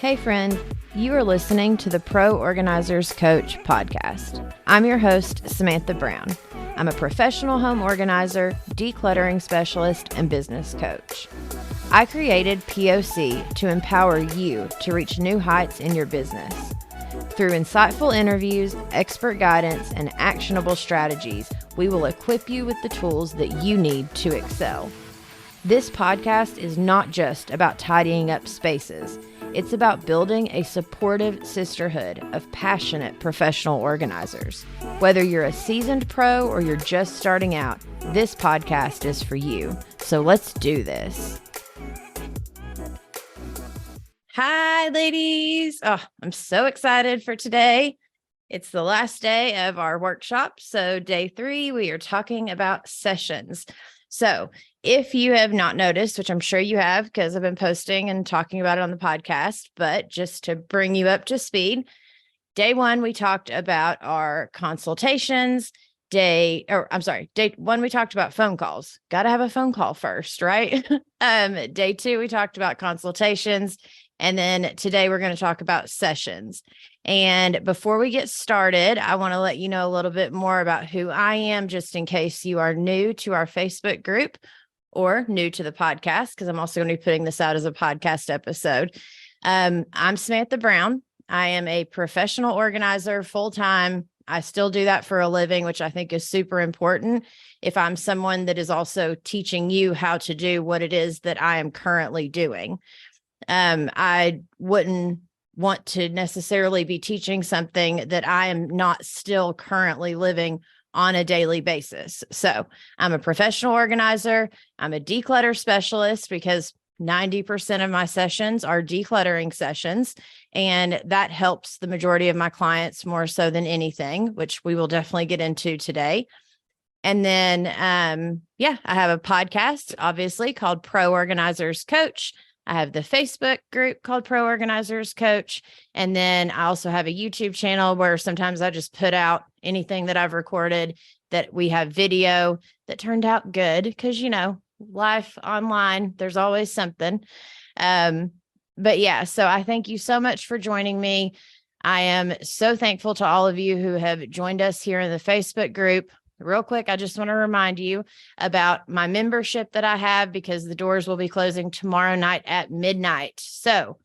Hey friend, you are listening to the Pro Organizers Coach podcast. I'm your host, Samantha Brown. I'm a professional home organizer, decluttering specialist, and business coach. I created POC to empower you to reach new heights in your business. Through insightful interviews, expert guidance, and actionable strategies, we will equip you with the tools that you need to excel. This podcast is not just about tidying up spaces. It's about building a supportive sisterhood of passionate professional organizers. Whether you're a seasoned pro or you're just starting out, this podcast is for you. So let's do this. Hi, ladies. Oh, I'm so excited for today. It's the last day of our workshop. So day 3, we are talking about sessions. So if you have not noticed, which I'm sure you have because I've been posting and talking about it on the podcast, but just to bring you up to speed, day 1, we talked about our consultations. Day 1, we talked about phone calls. Got to have a phone call first, right? Day 2, we talked about consultations. And then today we're going to talk about sessions. And before we get started, I want to let you know a little bit more about who I am, just in case you are new to our Facebook group or new to the podcast, because I'm also going to be putting this out as a podcast episode. I'm Samantha Brown. I am a professional organizer full-time. I still do that for a living, which I think is super important if I'm someone that is also teaching you how to do what it is that I am currently doing. I wouldn't want to necessarily be teaching something that I am not still currently living on a daily basis. So I'm a professional organizer. I'm a declutter specialist because 90% of my sessions are decluttering sessions, and that helps the majority of my clients more so than anything, which we will definitely get into today. And then, I have a podcast, obviously, called Pro Organizers Coach. I have the Facebook group called Pro Organizers Coach. And then I also have a YouTube channel where sometimes I just put out anything that I've recorded, that we have video that turned out good because, life online, there's always something. So I thank you so much for joining me. I am so thankful to all of you who have joined us here in the Facebook group. Real quick, I just want to remind you about my membership that I have, because the doors will be closing tomorrow night at midnight. So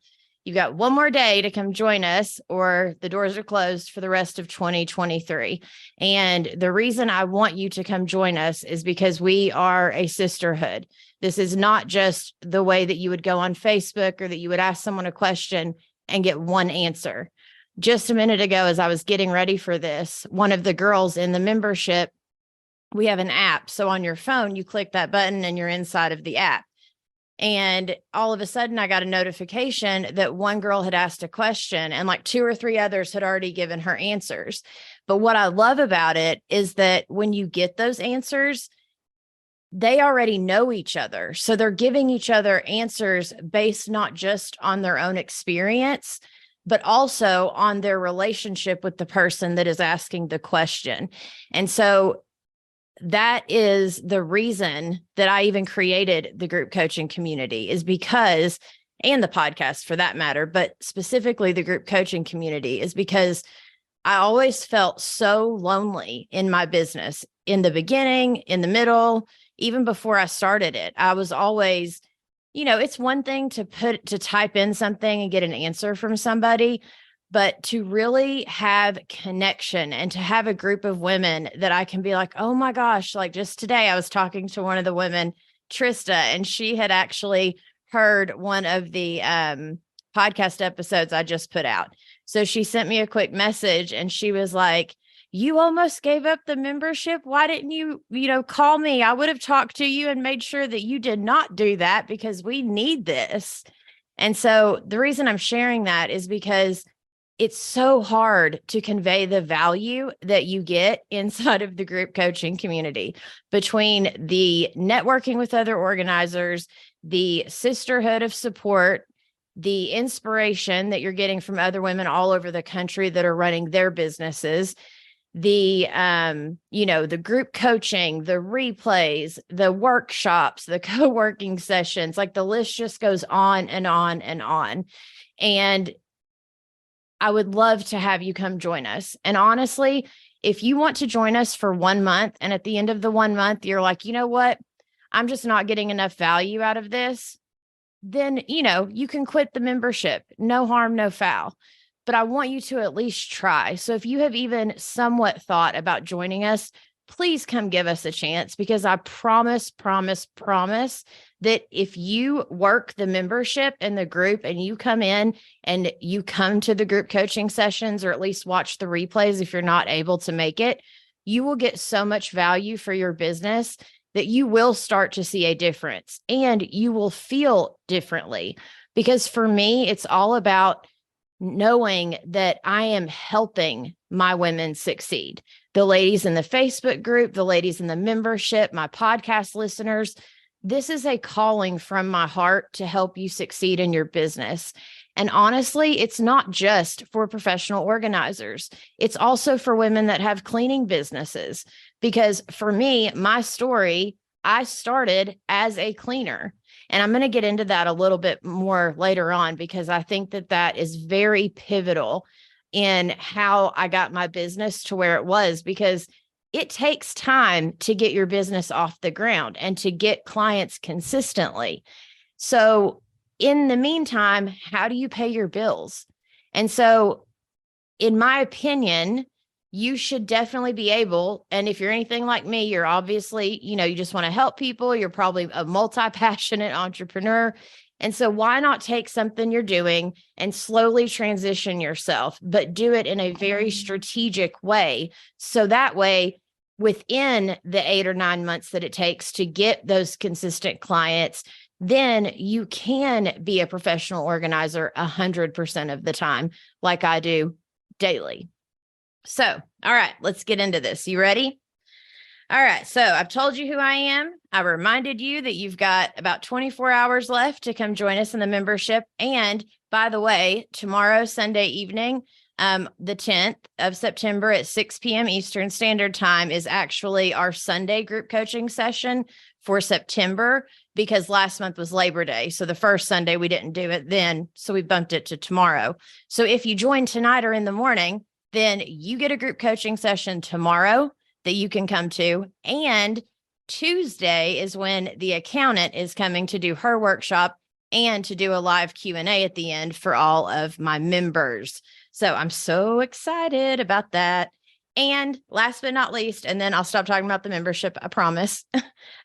you've got one more day to come join us, or the doors are closed for the rest of 2023. And the reason I want you to come join us is because we are a sisterhood. This is not just the way that you would go on Facebook or that you would ask someone a question and get one answer. Just a minute ago, as I was getting ready for this, one of the girls in the membership, we have an app. So on your phone, you click that button and you're inside of the app. And all of a sudden, I got a notification that one girl had asked a question and like 2 or 3 others had already given her answers. But what I love about it is that when you get those answers, they already know each other. So they're giving each other answers based not just on their own experience, but also on their relationship with the person that is asking the question. And so that is the reason that I even created the group coaching community, is because, and the podcast for that matter, but specifically the group coaching community, is because I always felt so lonely in my business in the beginning, in the middle, even before I started it. I was always, it's one thing to type in something and get an answer from somebody, but to really have connection and to have a group of women that I can be like, oh my gosh, like just today I was talking to one of the women, Trista, and she had actually heard one of the podcast episodes I just put out. So she sent me a quick message and she was like, you almost gave up the membership. Why didn't you, call me? I would have talked to you and made sure that you did not do that, because we need this. And so the reason I'm sharing that is because it's so hard to convey the value that you get inside of the group coaching community, between the networking with other organizers, the sisterhood of support, the inspiration that you're getting from other women all over the country that are running their businesses, the group coaching, the replays, the workshops, the co-working sessions, like the list just goes on and on and on. And I would love to have you come join us. And honestly, if you want to join us for 1 month and at the end of the 1 month, you're like, you know what? I'm just not getting enough value out of this. Then, you can quit the membership. No harm, no foul. But I want you to at least try. So if you have even somewhat thought about joining us, please come give us a chance, because I promise that if you work the membership and the group and you come in and you come to the group coaching sessions, or at least watch the replays if you're not able to make it, you will get so much value for your business that you will start to see a difference and you will feel differently. Because for me, it's all about knowing that I am helping my women succeed. The ladies in the Facebook group, the ladies in the membership, my podcast listeners, this is a calling from my heart to help you succeed in your business. And honestly, it's not just for professional organizers. It's also for women that have cleaning businesses. Because for me, my story, I started as a cleaner. And I'm going to get into that a little bit more later on, because I think that that is very pivotal in how I got my business to where it was, because it takes time to get your business off the ground and to get clients consistently. So in the meantime, how do you pay your bills? And so in my opinion, you should definitely be able, and if you're anything like me, you're obviously, you just want to help people. You're probably a multi-passionate entrepreneur. And so why not take something you're doing and slowly transition yourself, but do it in a very strategic way. So that way, within the 8 or 9 months that it takes to get those consistent clients, then you can be a professional organizer 100% of the time, like I do daily. So, all right, let's get into this. You ready? All right. So I've told you who I am. I reminded you that you've got about 24 hours left to come join us in the membership. And by the way, tomorrow, Sunday evening, the 10th of September at 6 p.m. Eastern Standard Time is actually our Sunday group coaching session for September, because last month was Labor Day. So the first Sunday we didn't do it then. So we bumped it to tomorrow. So if you join tonight or in the morning, then you get a group coaching session tomorrow that you can come to. And Tuesday is when the accountant is coming to do her workshop and to do a live Q&A at the end for all of my members. So I'm so excited about that. And last but not least, and then I'll stop talking about the membership, I promise.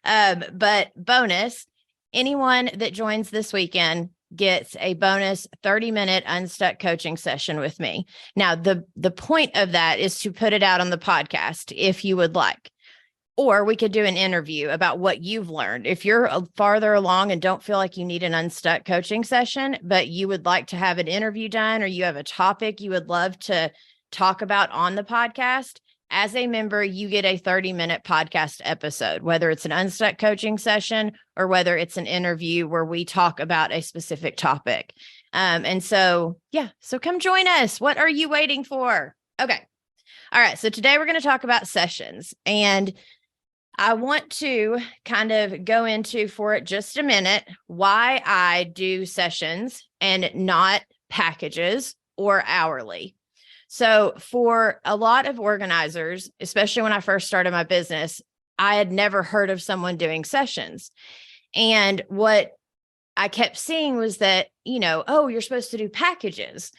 But bonus, anyone that joins this weekend gets a bonus 30-minute unstuck coaching session with me. Now, the point of that is to put it out on the podcast if you would like, or we could do an interview about what you've learned. If you're farther along and don't feel like you need an unstuck coaching session, but you would like to have an interview done, or you have a topic you would love to talk about on the podcast, as a member, you get a 30-minute podcast episode, whether it's an unstuck coaching session or whether it's an interview where we talk about a specific topic. And so, so come join us. What are you waiting for? Okay. All right. So today we're going to talk about sessions, and I want to kind of go into for just a minute why I do sessions and not packages or hourly. So for a lot of organizers, especially when I first started my business, I had never heard of someone doing sessions. And what I kept seeing was that, you're supposed to do packages.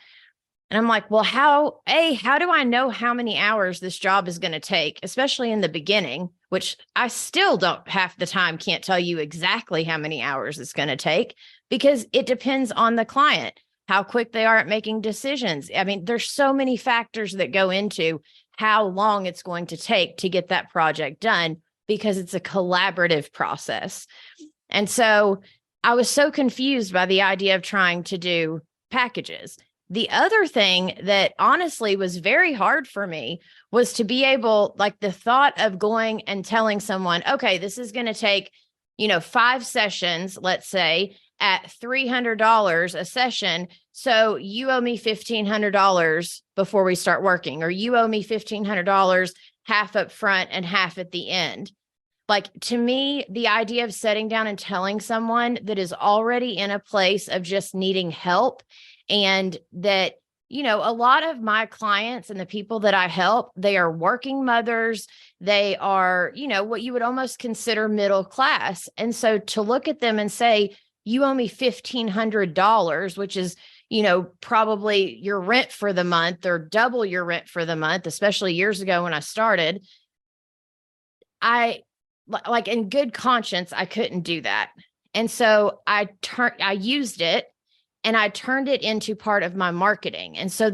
And I'm like, well, how do I know how many hours this job is going to take, especially in the beginning, which I still don't half the time can't tell you exactly how many hours it's going to take, because it depends on the client, how quick they are at making decisions. I mean, there's so many factors that go into how long it's going to take to get that project done, because it's a collaborative process. And so I was so confused by the idea of trying to do packages. The other thing that honestly was very hard for me was to be able, like the thought of going and telling someone, okay, this is going to take, 5 sessions, let's say, at $300 a session. So you owe me $1,500 before we start working, or you owe me $1,500 half up front and half at the end. Like, to me, the idea of sitting down and telling someone that is already in a place of just needing help And that, a lot of my clients and the people that I help, they are working mothers. They are, what you would almost consider middle class. And so to look at them and say, you owe me $1,500, which is, probably your rent for the month or double your rent for the month, especially years ago when I started, I like in good conscience, I couldn't do that. And so I used it and I turned it into part of my marketing. And so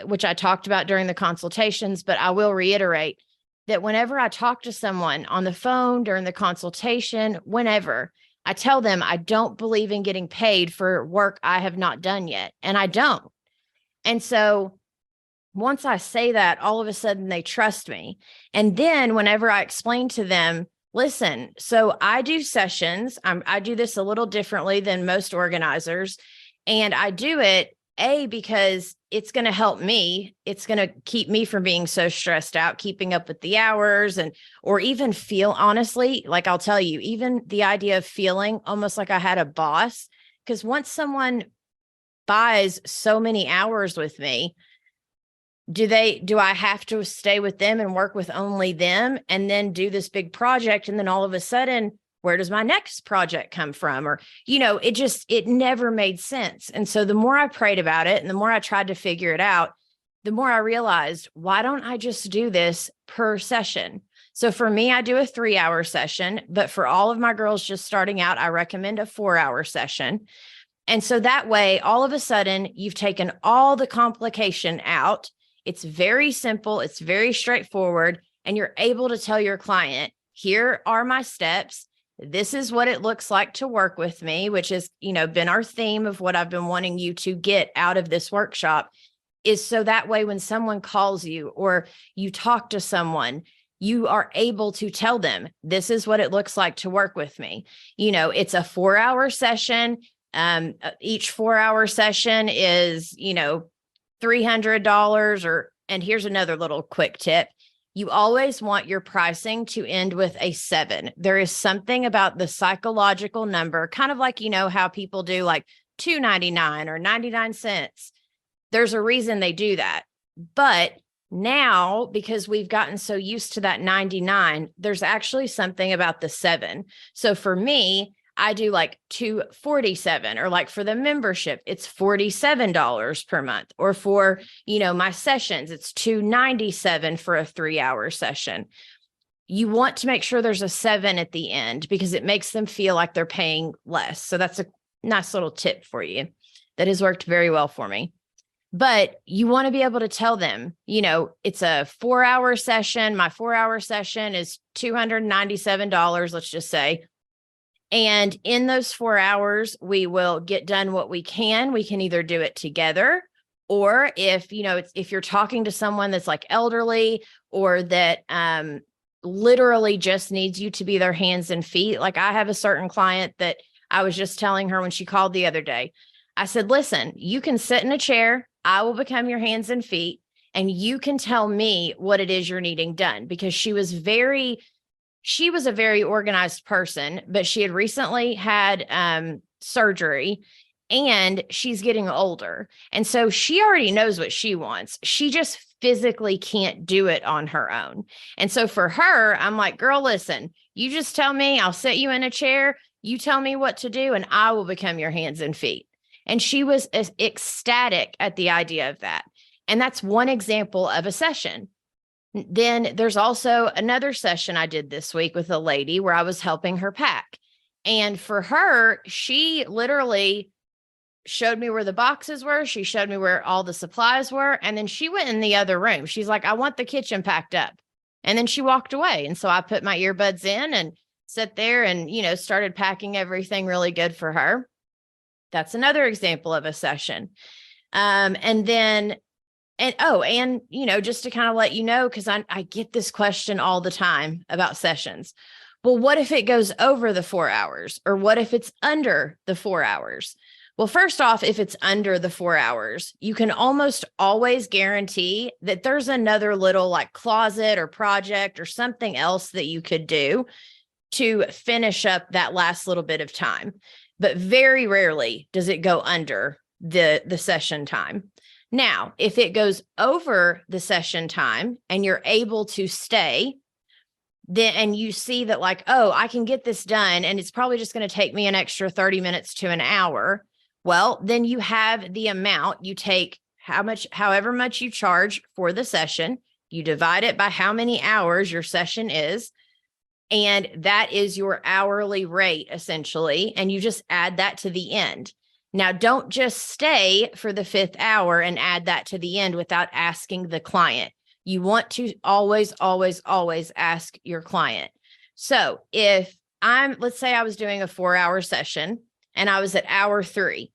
which I talked about during the consultations, but I will reiterate that whenever I talk to someone on the phone during the consultation, whenever I tell them I don't believe in getting paid for work I have not done yet, and I don't. And so once I say that, all of a sudden they trust me. And then whenever I explain to them, listen, so I do sessions, I do this a little differently than most organizers. And I do it, because it's going to help me. It's going to keep me from being so stressed out, keeping up with the hours or even honestly, like I'll tell you, even the idea of feeling almost like I had a boss, because once someone buys so many hours with me, do I have to stay with them and work with only them and then do this big project? And then all of a sudden, where does my next project come from? Or, it never made sense. And so the more I prayed about it and the more I tried to figure it out, the more I realized, why don't I just do this per session? So for me, I do a 3-hour session, but for all of my girls just starting out, I recommend a 4-hour session. And so that way, all of a sudden, you've taken all the complication out. It's very simple. It's very straightforward. And you're able to tell your client, here are my steps. This is what it looks like to work with me, which has, been our theme of what I've been wanting you to get out of this workshop, is so that way when someone calls you or you talk to someone, you are able to tell them, this is what it looks like to work with me. It's a 4-hour session. Each 4-hour session is, $300 and here's another little quick tip. You always want your pricing to end with a 7. There is something about the psychological number, kind of like, how people do like $2.99 or 99 cents. There's a reason they do that. But now, because we've gotten so used to that 99, there's actually something about the 7. So for me, I do like $247, or like for the membership, it's $47 per month, or for, my sessions, it's $297 for a 3-hour session. You want to make sure there's a 7 at the end because it makes them feel like they're paying less. So that's a nice little tip for you that has worked very well for me. But you want to be able to tell them, it's a 4-hour session. My 4-hour session is $297, let's just say. And in those 4 hours, we will get done what we can. We can either do it together, or if you're talking to someone that's like elderly or that literally just needs you to be their hands and feet. Like I have a certain client that I was just telling her when she called the other day, I said, listen, you can sit in a chair. I will become your hands and feet, and you can tell me what it is you're needing done, because she was a very organized person, but she had recently had surgery and she's getting older. And so she already knows what she wants. She just physically can't do it on her own. And so for her, I'm like, girl, listen, you just tell me, I'll sit you in a chair. You tell me what to do and I will become your hands and feet. And she was ecstatic at the idea of that. And that's one example of a session. Then there's also another session I did this week with a lady where I was helping her pack. And for her, she literally showed me where the boxes were. She showed me where all the supplies were. And then she went in the other room. She's like, I want the kitchen packed up. And then she walked away. And so I put my earbuds in and sat there and, started packing everything really good for her. That's another example of a session. And just to kind of let you know, because I get this question all the time about sessions. Well, what if it goes over the 4 hours? Or what if it's under the 4 hours? Well, first off, if it's under the 4 hours, you can almost always guarantee that there's another little like closet or project or something else that you could do to finish up that last little bit of time. But very rarely does it go under the session time. Now, if it goes over the session time and you're able to stay, then and you see that like, oh, I can get this done and it's probably just going to take me an extra 30 minutes to an hour. Well, then you have the amount, you take however much you charge for the session, you divide it by how many hours your session is, and that is your hourly rate essentially. And you just add that to the end. Now, don't just stay for the 5th hour and add that to the end without asking the client. You want to always, always, always ask your client. So let's say I was doing a 4-hour session and I was at hour 3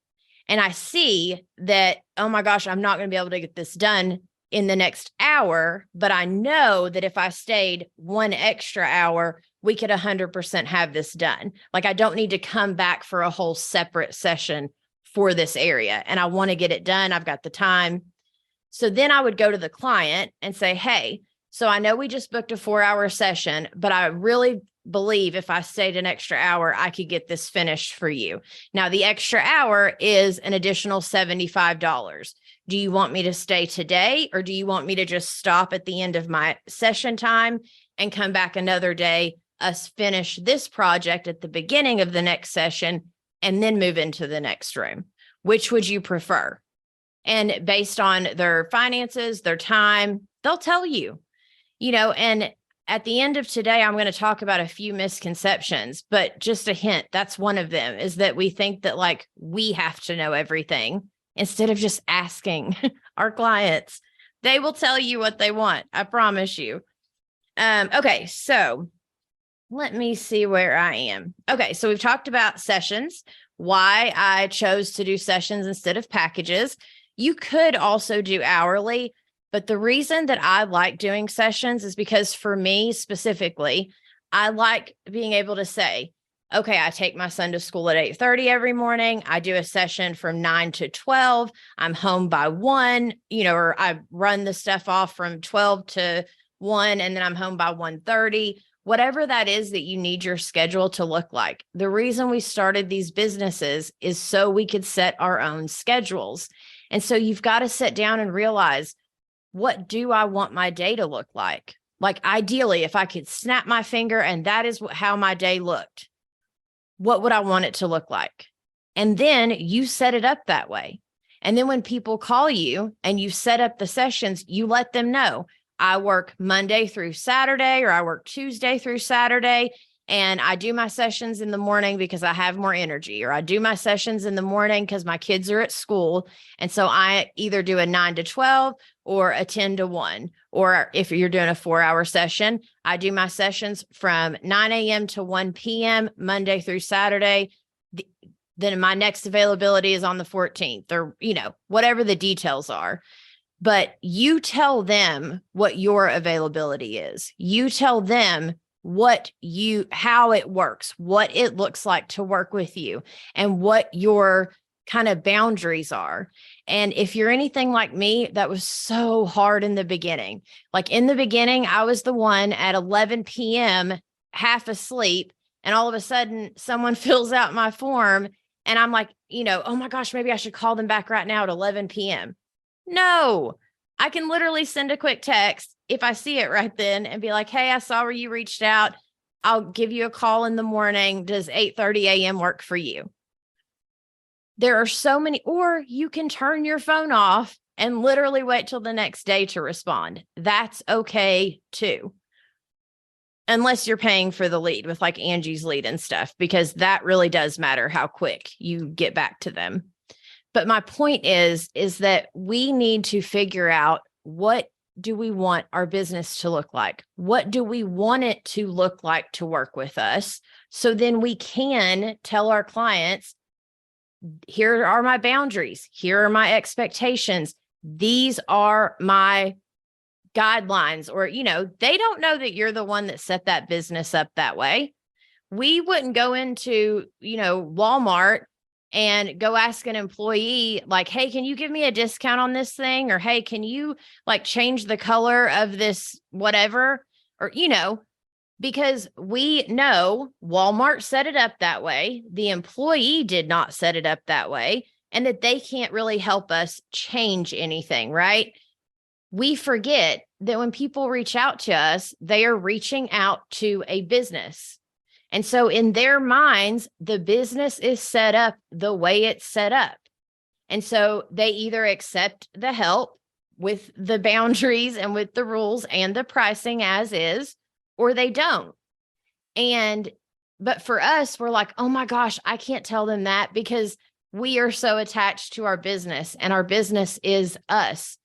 and I see that, oh my gosh, I'm not going to be able to get this done in the next hour, but I know that if I stayed 1 extra hour, we could 100% have this done. Like I don't need to come back for a whole separate session for this area. And I want to get it done. I've got the time. So then I would go to the client and say, hey, so I know we just booked a 4-hour session, but I really believe if I stayed an extra hour, I could get this finished for you. Now, the extra hour is an additional $75. Do you want me to stay today, or do you want me to just stop at the end of my session time and come back another day, us finish this project at the beginning of the next session, and then move into the next room? Which would you prefer? And based on their finances, their time, they'll tell you, and at the end of today, I'm going to talk about a few misconceptions, but just a hint, that's one of them, is that we think that like we have to know everything instead of just asking our clients. They will tell you what they want. I promise you. Okay. So let me see where I am. Okay. So we've talked about sessions, why I chose to do sessions instead of packages. You could also do hourly, but the reason that I like doing sessions is because for me specifically, I like being able to say, okay, I take my son to school at 8:30 every morning. I do a session from 9 to 12. I'm home by 1, or I run the stuff off from 12 to 1, and then I'm home by 1:30. Whatever that is that you need your schedule to look like. The reason we started these businesses is so we could set our own schedules. And so you've got to sit down and realize, what do I want my day to look like? Like ideally, if I could snap my finger and that is how my day looked, what would I want it to look like? And then you set it up that way. And then when people call you and you set up the sessions, you let them know, I work Monday through Saturday, or I work Tuesday through Saturday, and I do my sessions in the morning because I have more energy, or I do my sessions in the morning because my kids are at school. And so I either do a 9 to 12 or a 10 to 1, or if you're doing a 4-hour session, I do my sessions from 9 a.m. to 1 p.m. Monday through Saturday. Then my next availability is on the 14th, or, whatever the details are. But you tell them what your availability is. You tell them how it works, what it looks like to work with you, and what your kind of boundaries are. And if you're anything like me, that was so hard in the beginning. Like in the beginning, I was the one at 11 p.m., half asleep, and all of a sudden someone fills out my form and I'm like, oh my gosh, maybe I should call them back right now at 11 p.m. No, I can literally send a quick text if I see it right then and be like, hey, I saw where you reached out. I'll give you a call in the morning. Does 8:30 a.m. work for you? There are so many, or you can turn your phone off and literally wait till the next day to respond. That's okay too. Unless you're paying for the lead with like Angie's Lead and stuff, because that really does matter how quick you get back to them. But my point is that we need to figure out, what do we want our business to look like? What do we want it to look like to work with us? So then we can tell our clients, here are my boundaries. Here are my expectations. These are my guidelines. Or, they don't know that you're the one that set that business up that way. We wouldn't go into, Walmart and go ask an employee like, hey, can you give me a discount on this thing? Or, hey, can you like change the color of this, whatever? Or, because we know Walmart set it up that way. The employee did not set it up that way. and that they can't really help us change anything, right? We forget that when people reach out to us, they are reaching out to a business. And so in their minds, the business is set up the way it's set up. And so they either accept the help with the boundaries and with the rules and the pricing as is, or they don't. But for us, we're like, oh my gosh, I can't tell them that because we are so attached to our business and our business is us.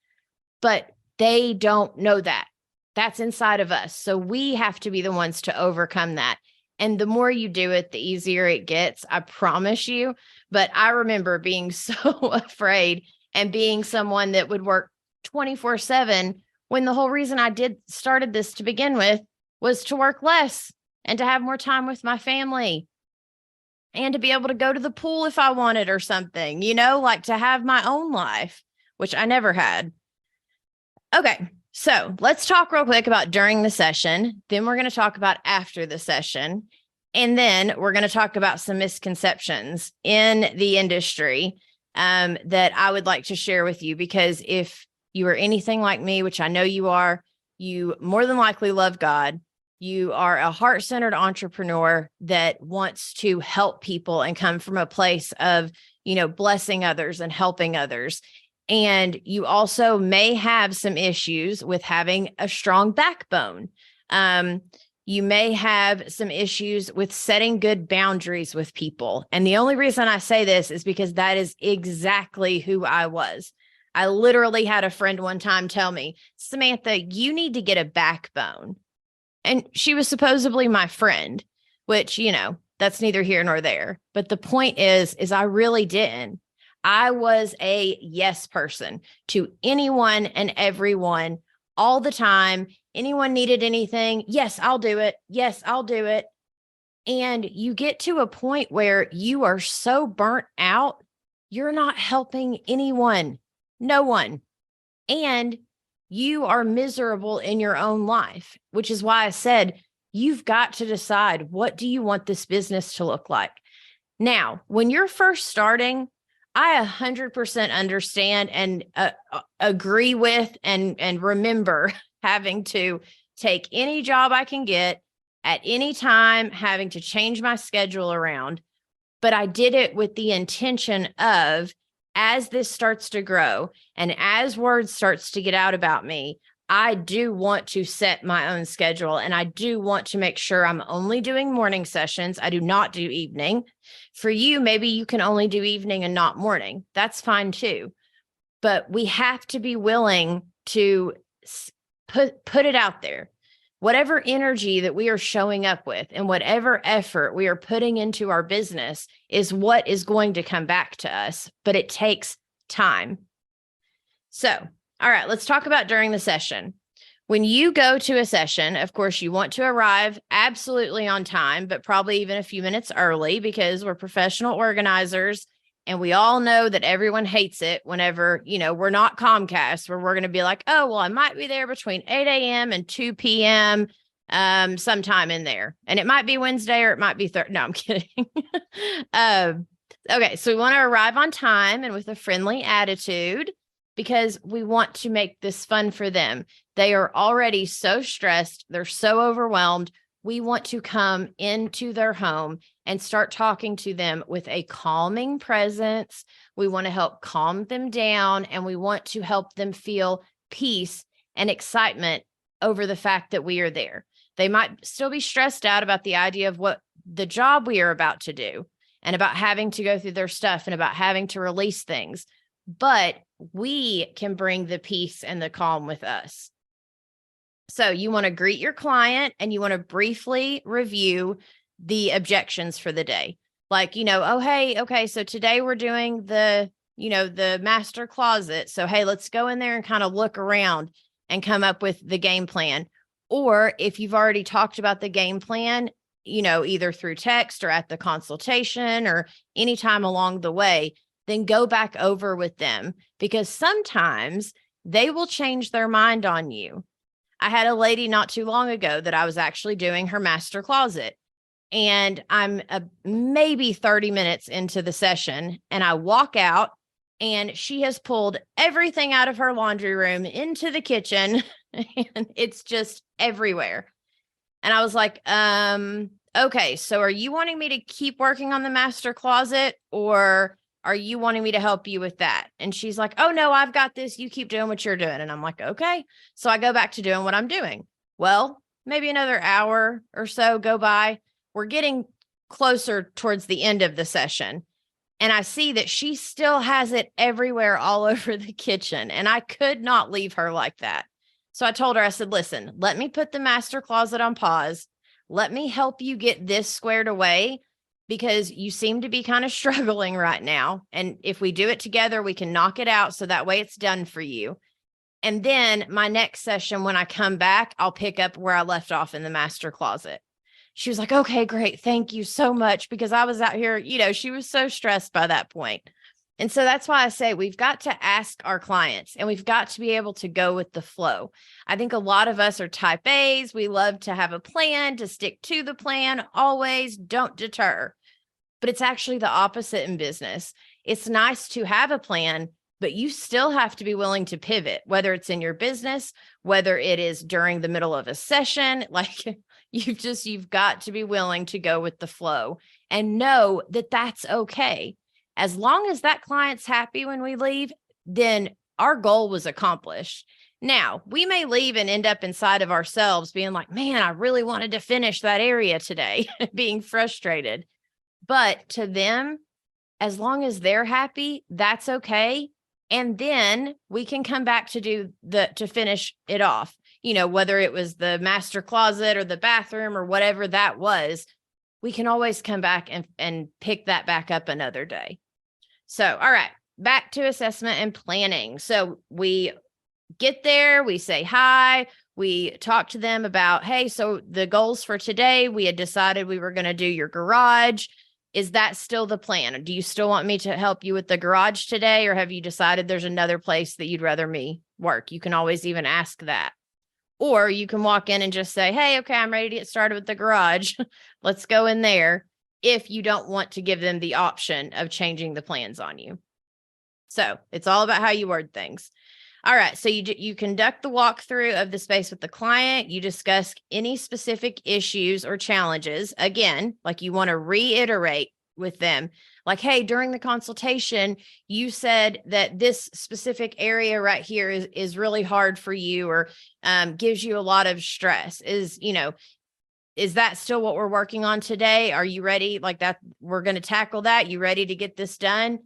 But they don't know that. That's inside of us. So we have to be the ones to overcome that. And the more you do it, the easier it gets. I promise you. But I remember being so afraid and being someone that would work 24/7 when the whole reason I started this to begin with was to work less and to have more time with my family and to be able to go to the pool if I wanted or something, like to have my own life, which I never had. Okay, so let's talk real quick about during the session. Then we're going to talk about after the session. And then we're going to talk about some misconceptions in the industry that I would like to share with you, because if you are anything like me, which I know you are, you more than likely love God. You are a heart-centered entrepreneur that wants to help people and come from a place of, blessing others and helping others. And you also may have some issues with having a strong backbone. You may have some issues with setting good boundaries with people. And the only reason I say this is because that is exactly who I was. I literally had a friend one time tell me, Samantha, you need to get a backbone. And she was supposedly my friend, which, that's neither here nor there. But the point is I really didn't. I was a yes person to anyone and everyone all the time. Anyone needed anything. Yes, I'll do it. Yes, I'll do it. And you get to a point where you are so burnt out, you're not helping anyone, no one. And you are miserable in your own life, which is why I said, you've got to decide, what do you want this business to look like? Now, when you're first starting, I 100% understand and agree with and remember having to take any job I can get at any time, having to change my schedule around. But I did it with the intention of, as this starts to grow and as word starts to get out about me, I do want to set my own schedule, and I do want to make sure I'm only doing morning sessions. I do not do evening. For you, maybe you can only do evening and not morning. That's fine too. But we have to be willing to put it out there. Whatever energy that we are showing up with and whatever effort we are putting into our business is what is going to come back to us, but it takes time. So, all right, let's talk about during the session. When you go to a session, of course, you want to arrive absolutely on time, but probably even a few minutes early, because we're professional organizers. And we all know that everyone hates it whenever, we're not Comcast, where we're going to be like, oh, well, I might be there between 8 a.m. and 2 p.m. Sometime in there. And it might be Wednesday or it might be Thursday. No, I'm kidding. Okay, so we want to arrive on time and with a friendly attitude, because we want to make this fun for them. They are already so stressed. They're so overwhelmed. We want to come into their home and start talking to them with a calming presence. We want to help calm them down, and we want to help them feel peace and excitement over the fact that we are there. They might still be stressed out about the idea of what the job we are about to do and about having to go through their stuff and about having to release things, but we can bring the peace and the calm with us. So you want to greet your client and you want to briefly review the objections for the day. Like, oh, hey, okay, so today we're doing the master closet. So, hey, let's go in there and kind of look around and come up with the game plan. Or if you've already talked about the game plan, either through text or at the consultation or anytime along the way, then go back over with them, because sometimes they will change their mind on you. I had a lady not too long ago that I was actually doing her master closet. And I'm maybe 30 minutes into the session, and I walk out, and she has pulled everything out of her laundry room into the kitchen, and it's just everywhere. And I was like, okay, so are you wanting me to keep working on the master closet, or are you wanting me to help you with that? And she's like, oh no, I've got this. You keep doing what you're doing. And I'm like, okay. So I go back to doing what I'm doing. Well, maybe another hour or so go by. We're getting closer towards the end of the session. And I see that she still has it everywhere all over the kitchen. And I could not leave her like that. So I told her, I said, listen, let me put the master closet on pause. Let me help you get this squared away, because you seem to be kind of struggling right now. And if we do it together, we can knock it out. So that way it's done for you. And then my next session, when I come back, I'll pick up where I left off in the master closet. She was like, okay, great. Thank you so much. Because I was out here, she was so stressed by that point. And so that's why I say we've got to ask our clients, and we've got to be able to go with the flow. I think a lot of us are type A's. We love to have a plan, to stick to the plan, always, don't deter. But it's actually the opposite in business. It's nice to have a plan, but you still have to be willing to pivot, whether it's in your business, whether it is during the middle of a session. Like you've got to be willing to go with the flow and know that that's okay. As long as that client's happy when we leave, then our goal was accomplished. Now, we may leave and end up inside of ourselves being like, man, I really wanted to finish that area today, being frustrated. But to them, as long as they're happy, that's okay. And then we can come back to finish it off, whether it was the master closet or the bathroom or whatever that was, we can always come back and pick that back up another day. So, all right, back to assessment and planning. So we get there, we say hi, we talk to them about, hey, so the goals for today, we had decided we were going to do your garage. Is that still the plan? Do you still want me to help you with the garage today? Or have you decided there's another place that you'd rather me work? You can always even ask that. Or you can walk in and just say, hey, okay, I'm ready to get started with the garage. Let's go in there, if you don't want to give them the option of changing the plans on you. So it's all about how you word things. All right. So you conduct the walkthrough of the space with the client. You discuss any specific issues or challenges. Again, like you want to reiterate with them, like, hey, during the consultation, you said that this specific area right here is really hard for you, or gives you a lot of stress. Is that still what we're working on today? Are you ready? Like that, we're going to tackle that. You ready to get this done?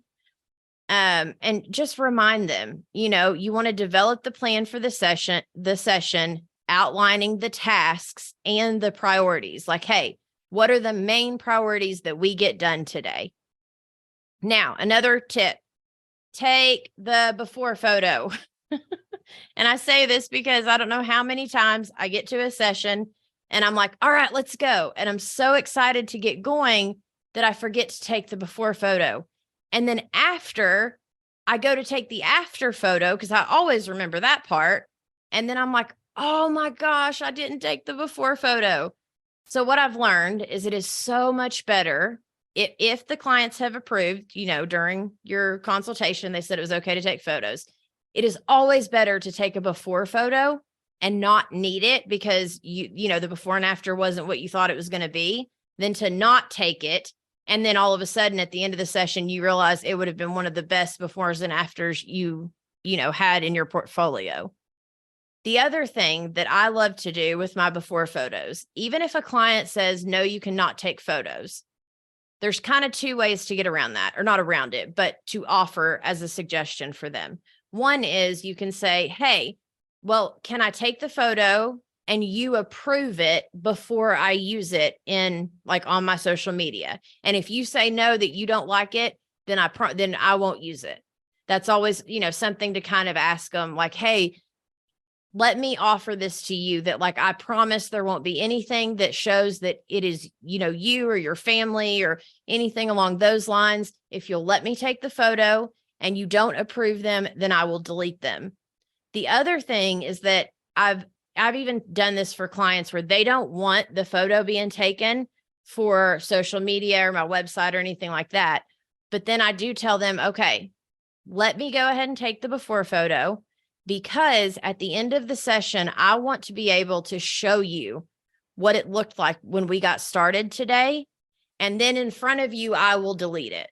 And just remind them, you want to develop the plan for the session, outlining the tasks and the priorities. Like, hey, what are the main priorities that we get done today? Now, another tip, take the before photo. And I say this because I don't know how many times I get to a session and I'm like, all right, let's go. And I'm so excited to get going that I forget to take the before photo. And then after, I go to take the after photo, because I always remember that part. And then I'm like, oh my gosh, I didn't take the before photo. So what I've learned is it is so much better if the clients have approved, during your consultation, they said it was okay to take photos. It is always better to take a before photo and not need it because the before and after wasn't what you thought it was going to be, than to not take it. And then all of a sudden at the end of the session, you realize it would have been one of the best befores and afters you had in your portfolio. The other thing that I love to do with my before photos, even if a client says, no, you cannot take photos, there's kind of two ways to get around that, or not around it, but to offer as a suggestion for them. One is you can say, hey, well, can I take the photo and you approve it before I use it on my social media? And if you say no, that you don't like it, then I won't use it. That's always, something to kind of ask them, like, hey, let me offer this to you, that I promise there won't be anything that shows that it is, you or your family or anything along those lines. If you'll let me take the photo and you don't approve them, then I will delete them. The other thing is that I've even done this for clients where they don't want the photo being taken for social media or my website or anything like that. But then I do tell them, okay, let me go ahead and take the before photo, because at the end of the session, I want to be able to show you what it looked like when we got started today. And then in front of you, I will delete it,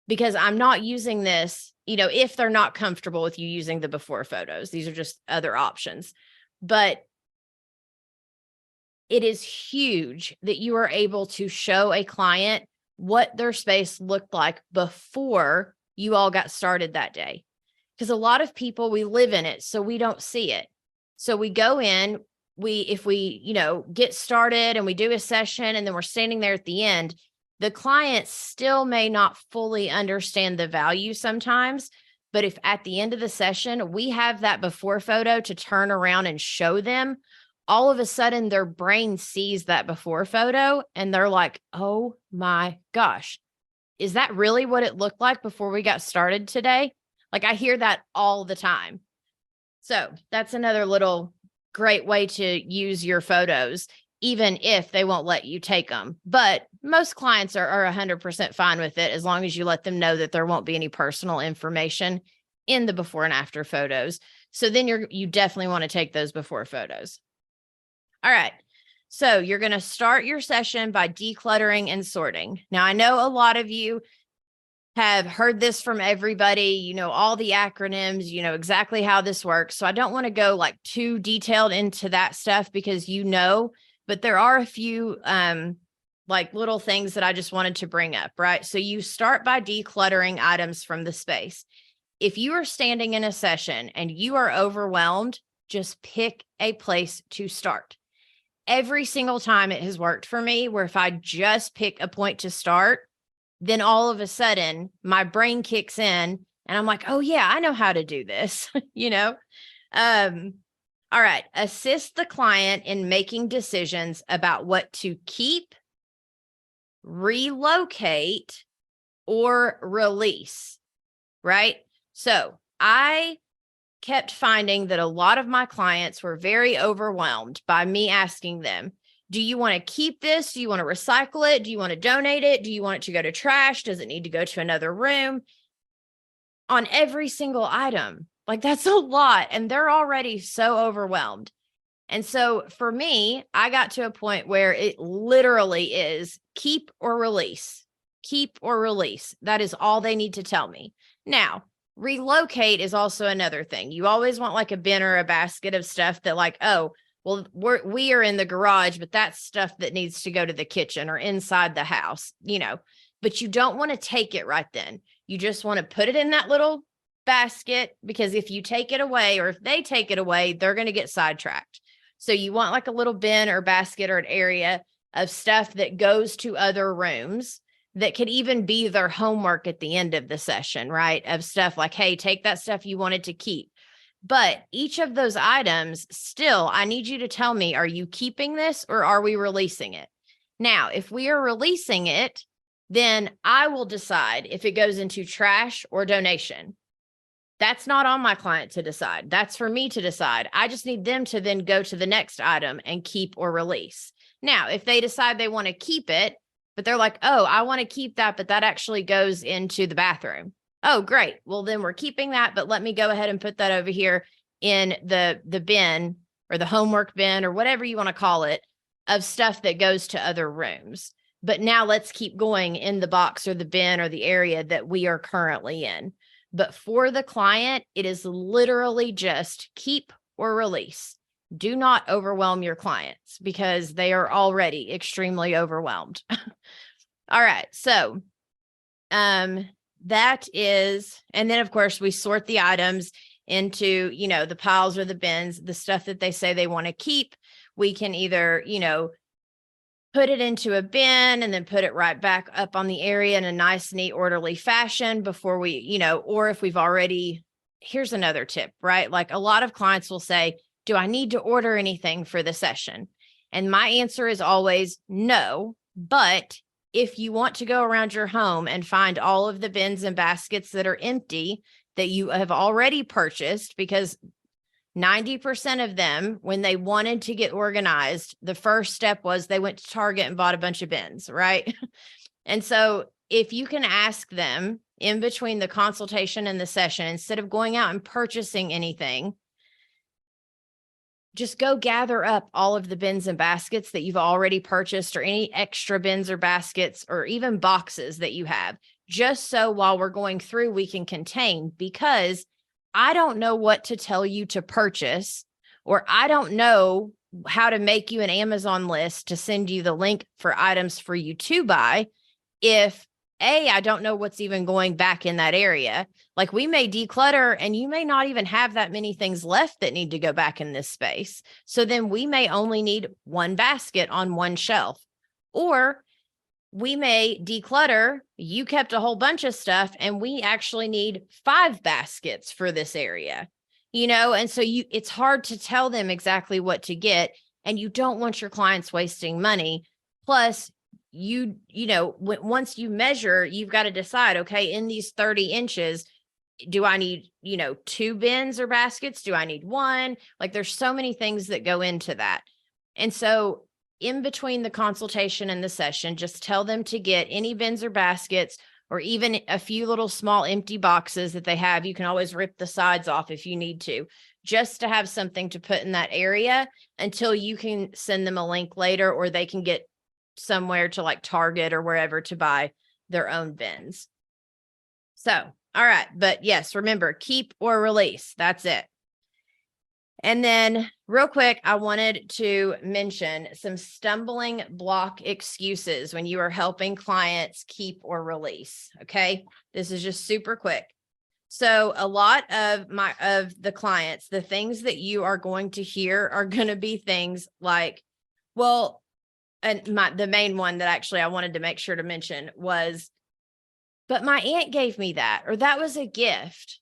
because I'm not using this, if they're not comfortable with you using the before photos. These are just other options. But it is huge that you are able to show a client what their space looked like before you all got started that day. Because a lot of people, we live in it, so we don't see it. So we go in, if we get started and we do a session and then we're standing there at the end, the client still may not fully understand the value sometimes. But if at the end of the session, we have that before photo to turn around and show them, all of a sudden their brain sees that before photo and they're like, oh my gosh, is that really what it looked like before we got started today? Like, I hear that all the time. So that's another little great way to use your photos, even if they won't let you take them. But most clients are 100% fine with it, as long as you let them know that there won't be any personal information in the before and after photos. So then you definitely want to take those before photos. All right. So you're going to start your session by decluttering and sorting. Now, I know a lot of you have heard this from everybody, all the acronyms, exactly how this works. So I don't want to go like too detailed into that stuff, because but there are a few like little things that I just wanted to bring up, right? So you start by decluttering items from the space. If you are standing in a session and you are overwhelmed, just pick a place to start. Every single time it has worked for me, where if I just pick a point to start, then all of a sudden my brain kicks in and I'm like, oh yeah, I know how to do this, All right. Assist the client in making decisions about what to keep, relocate, or release, right? So I kept finding that a lot of my clients were very overwhelmed by me asking them, do you want to keep this? Do you want to recycle it? Do you want to donate it? Do you want it to go to trash? Does it need to go to another room? On every single item. Like, that's a lot. And they're already so overwhelmed. And so for me, I got to a point where it literally is keep or release, keep or release. That is all they need to tell me. Now, relocate is also another thing. You always want like a bin or a basket of stuff that, like, oh, well, we are in the garage, but that's stuff that needs to go to the kitchen or inside the house, but you don't want to take it right then. You just want to put it in that little basket, because if you take it away, or if they take it away, they're going to get sidetracked. So you want like a little bin or basket or an area of stuff that goes to other rooms, that could even be their homework at the end of the session, right? Of stuff like, hey, take that stuff you wanted to keep. But each of those items, still, I need you to tell me, are you keeping this or are we releasing it? Now, if we are releasing it, then I will decide if it goes into trash or donation. That's not on my client to decide. That's for me to decide. I just need them to then go to the next item and keep or release. Now, if they decide they want to keep it, but they're like, oh, I want to keep that, but that actually goes into the bathroom. Oh, great. Well, then we're keeping that, but let me go ahead and put that over here in the bin or the homework bin or whatever you want to call it, of stuff that goes to other rooms. But now let's keep going in the box or the bin or the area that we are currently in. But for the client, it is literally just keep or release. Do not overwhelm your clients, because they are already extremely overwhelmed. All right. So that is, and then of course we sort the items into, the piles or the bins, the stuff that they say they want to keep. We can either, put it into a bin and then put it right back up on the area in a nice, neat, orderly fashion before we, or if we've already, here's another tip, right? Like, a lot of clients will say, do I need to order anything for the session? And my answer is always no. But if you want to go around your home and find all of the bins and baskets that are empty that you have already purchased, because 90% of them, when they wanted to get organized, the first step was they went to Target and bought a bunch of bins, right? And so if you can ask them in between the consultation and the session, instead of going out and purchasing anything, just go gather up all of the bins and baskets that you've already purchased, or any extra bins or baskets, or even boxes that you have, just so while we're going through, we can contain, because I don't know what to tell you to purchase, or I don't know how to make you an Amazon list to send you the link for items for you to buy if I don't know what's even going back in that area. Like, we may declutter and you may not even have that many things left that need to go back in this space. So then we may only need one basket on one shelf, or we may declutter. You kept a whole bunch of stuff and we actually need 5 baskets for this area, and so it's hard to tell them exactly what to get, and you don't want your clients wasting money. Plus, once you measure, you've got to decide, okay, in these 30 inches, do I need, 2 bins or baskets? Do I need 1? Like, there's so many things that go into that. And so in between the consultation and the session, just tell them to get any bins or baskets, or even a few little small empty boxes that they have. You can always rip the sides off if you need to, just to have something to put in that area until you can send them a link later, or they can get somewhere to like Target or wherever to buy their own bins. So, all right. But yes, remember, keep or release. That's it. And then real quick, I wanted to mention some stumbling block excuses when you are helping clients keep or release. Okay. This is just super quick. So a lot of the clients, the things that you are going to hear are going to be things like, well, and the main one that actually I wanted to make sure to mention was, but my aunt gave me that, or that was a gift.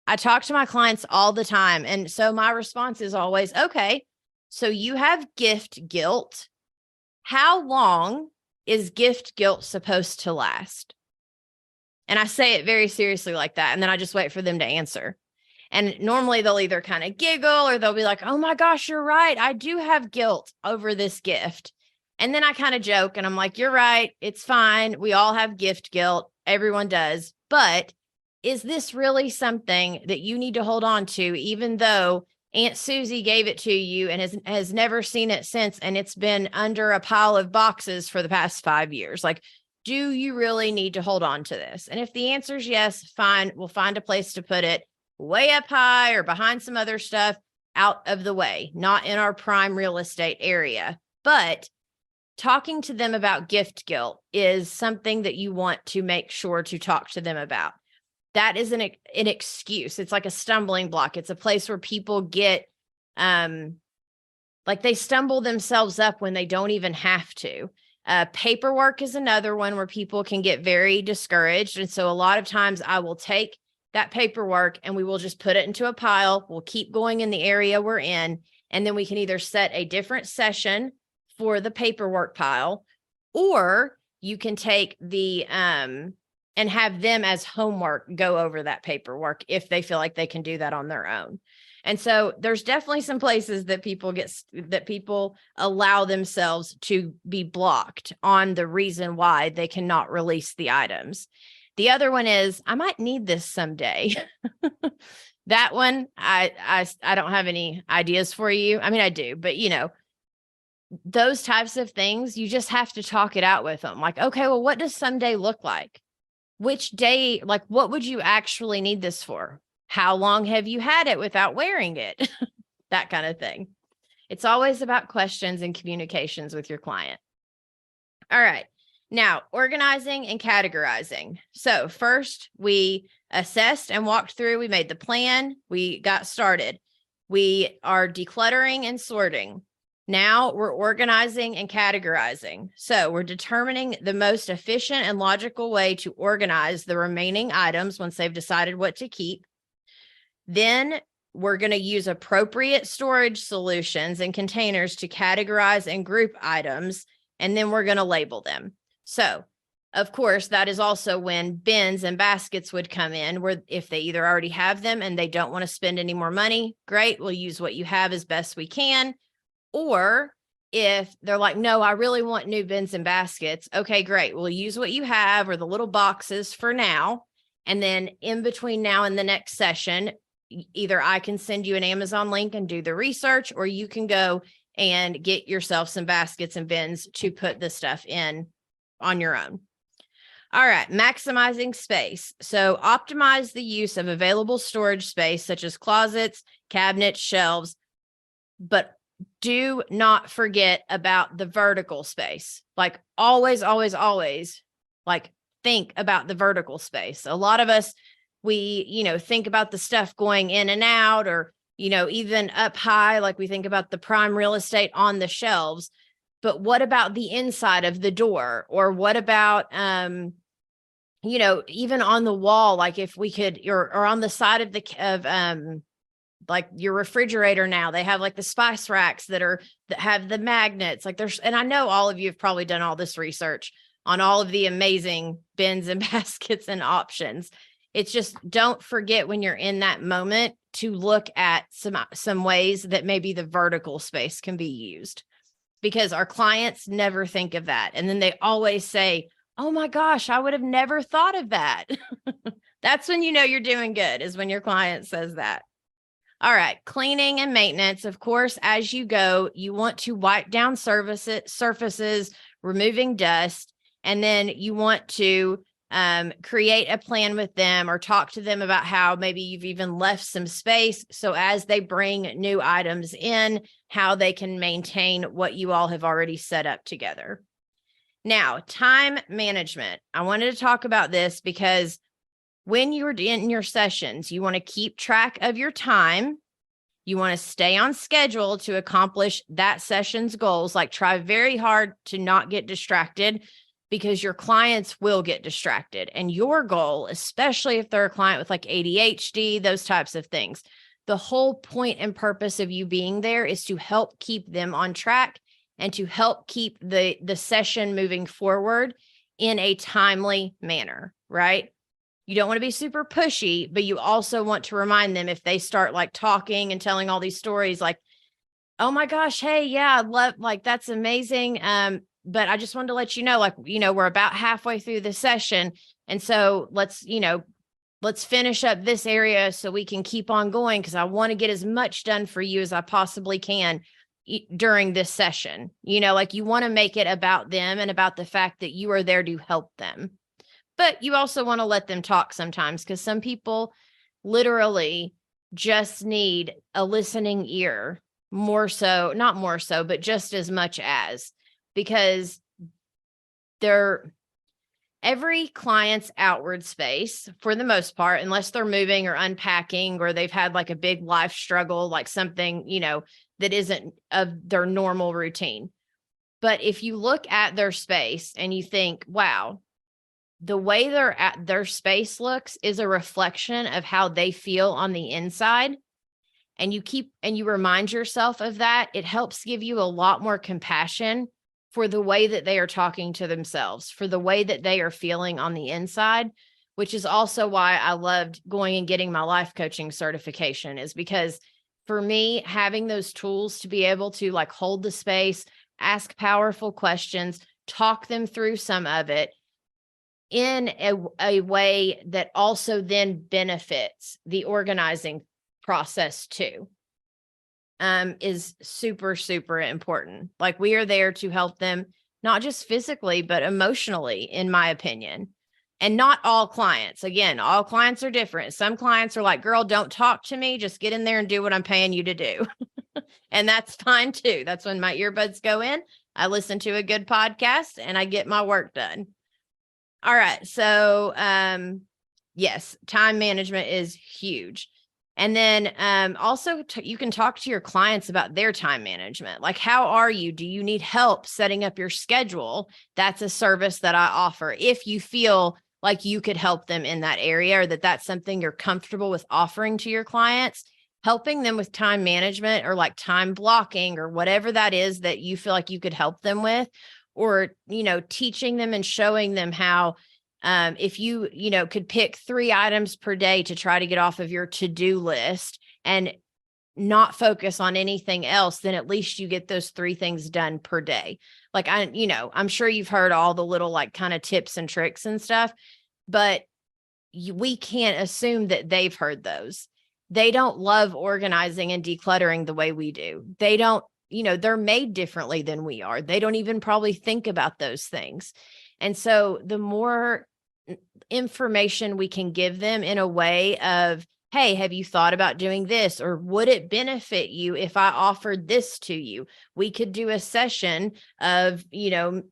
I talk to my clients all the time. And so my response is always, okay, so you have gift guilt. How long is gift guilt supposed to last? And I say it very seriously like that. And then I just wait for them to answer. And normally they'll either kind of giggle, or they'll be like, oh my gosh, you're right. I do have guilt over this gift. And then I kind of joke and I'm like, you're right. It's fine. We all have gift guilt. Everyone does. But is this really something that you need to hold on to, even though Aunt Susie gave it to you and has never seen it since, and it's been under a pile of boxes for the past 5 years? Like, do you really need to hold on to this? And if the answer is yes, fine. We'll find a place to put it, way up high or behind some other stuff, out of the way, not in our prime real estate area. But talking to them about gift guilt is something that you want to make sure to talk to them about. That is an excuse. It's like a stumbling block. It's a place where people get, like, they stumble themselves up when they don't even have to. Paperwork is another one where people can get very discouraged. And so a lot of times I will take that paperwork and we will just put it into a pile. We'll keep going in the area we're in. And then we can either set a different session for the paperwork pile, or you can take the, and have them as homework go over that paperwork if they feel like they can do that on their own. And so there's definitely some places that people allow themselves to be blocked on the reason why they cannot release the items. The other one is, I might need this someday. That one, I don't have any ideas for you. I mean, I do, but those types of things, you just have to talk it out with them. Like, okay, well, what does someday look like? Which day, like, what would you actually need this for? How long have you had it without wearing it? That kind of thing. It's always about questions and communications with your client. All right. Now, organizing and categorizing. So first, we assessed and walked through. We made the plan. We got started. We are decluttering and sorting. Now we're organizing and categorizing. So we're determining the most efficient and logical way to organize the remaining items once they've decided what to keep. Then we're going to use appropriate storage solutions and containers to categorize and group items, and then we're going to label them. So Of course, that is also when bins and baskets would come in, where if they either already have them and they don't want to spend any more money, great, we'll use what you have as best we can. Or if they're like, no, I really want new bins and baskets. Okay, great. We'll use what you have or the little boxes for now. And then in between now and the next session, either I can send you an Amazon link and do the research, or you can go and get yourself some baskets and bins to put the stuff in on your own. All right, maximizing space. So optimize the use of available storage space, such as closets, cabinets, shelves, but do not forget about the vertical space. Like always, always, always, like think about the vertical space. A lot of us, we, think about the stuff going in and out, or, even up high, like we think about the prime real estate on the shelves. But what about the inside of the door? Or what about, even on the wall, like if we could, or on the side of like your refrigerator now, they have like the spice racks that have the magnets. Like and I know all of you have probably done all this research on all of the amazing bins and baskets and options. It's just, don't forget when you're in that moment to look at some ways that maybe the vertical space can be used, because our clients never think of that. And then they always say, oh my gosh, I would have never thought of that. That's when you're doing good, is when your client says that. All right, cleaning and maintenance. Of course, as you go, you want to wipe down surfaces, removing dust, and then you want to create a plan with them or talk to them about how maybe you've even left some space. So as they bring new items in, how they can maintain what you all have already set up together. Now, time management. I wanted to talk about this because when you're in your sessions, you want to keep track of your time. You want to stay on schedule to accomplish that session's goals. Like, try very hard to not get distracted, because your clients will get distracted. And your goal, especially if they're a client with like ADHD, those types of things, the whole point and purpose of you being there is to help keep them on track and to help keep the session moving forward in a timely manner, right? You don't want to be super pushy, but you also want to remind them, if they start like talking and telling all these stories, like, oh my gosh, hey, yeah, I love, like, that's amazing. But I just wanted to let you know, like, we're about halfway through the session. And so let's finish up this area so we can keep on going, because I want to get as much done for you as I possibly can during this session. Like, you want to make it about them and about the fact that you are there to help them. But you also want to let them talk sometimes, because some people literally just need a listening ear, not more so, but just as much as, because every client's outward space, for the most part, unless they're moving or unpacking, or they've had like a big life struggle, like something, that isn't of their normal routine. But if you look at their space and you think, wow, the way their space looks is a reflection of how they feel on the inside, and you remind yourself of that, it helps give you a lot more compassion for the way that they are talking to themselves, for the way that they are feeling on the inside, which is also why I loved going and getting my life coaching certification, is because for me, having those tools to be able to like hold the space, ask powerful questions, talk them through some of it in a way that also then benefits the organizing process too, is super, super important. Like, we are there to help them, not just physically, but emotionally, in my opinion. And not all clients. Again, all clients are different. Some clients are like, girl, don't talk to me. Just get in there and do what I'm paying you to do. And that's fine too. That's when my earbuds go in. I listen to a good podcast and I get my work done. All right. So, yes, time management is huge. And then also you can talk to your clients about their time management. Like, how are you? Do you need help setting up your schedule? That's a service that I offer. If you feel like you could help them in that area, or that's something you're comfortable with offering to your clients, helping them with time management or like time blocking or whatever that is that you feel like you could help them with, or, teaching them and showing them how, if you, could pick 3 items per day to try to get off of your to-do list and not focus on anything else, then at least you get those 3 things done per day. Like I'm sure you've heard all the little like kind of tips and tricks and stuff, but we can't assume that they've heard those. They don't love organizing and decluttering the way we do. They don't, they're made differently than we are. They don't even probably think about those things. And so the more information we can give them in a way of, hey, have you thought about doing this? Or would it benefit you if I offered this to you? We could do a session of,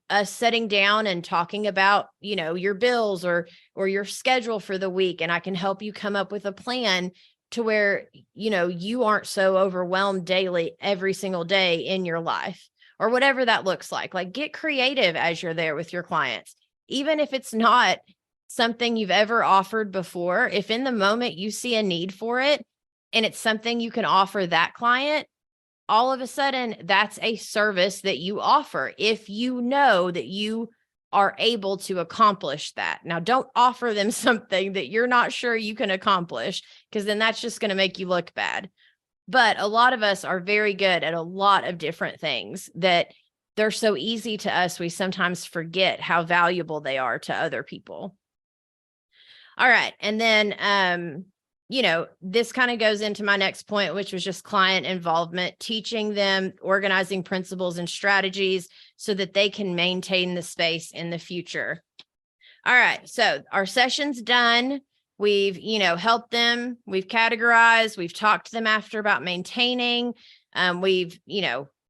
us sitting down and talking about, your bills or your schedule for the week. And I can help you come up with a plan to where, you aren't so overwhelmed daily every single day in your life, or whatever that looks like. Like, get creative as you're there with your clients. Even if it's not something you've ever offered before, if in the moment you see a need for it and it's something you can offer that client, all of a sudden that's a service that you offer if you know that you are able to accomplish that. Now, don't offer them something that you're not sure you can accomplish, because then that's just going to make you look bad. But a lot of us are very good at a lot of different things that they're so easy to us, we sometimes forget how valuable they are to other people. All right. And then, this kind of goes into my next point, which was just client involvement, teaching them organizing principles and strategies so that they can maintain the space in the future. All right. So our session's done. We've, helped them. We've categorized. We've talked to them after about maintaining. And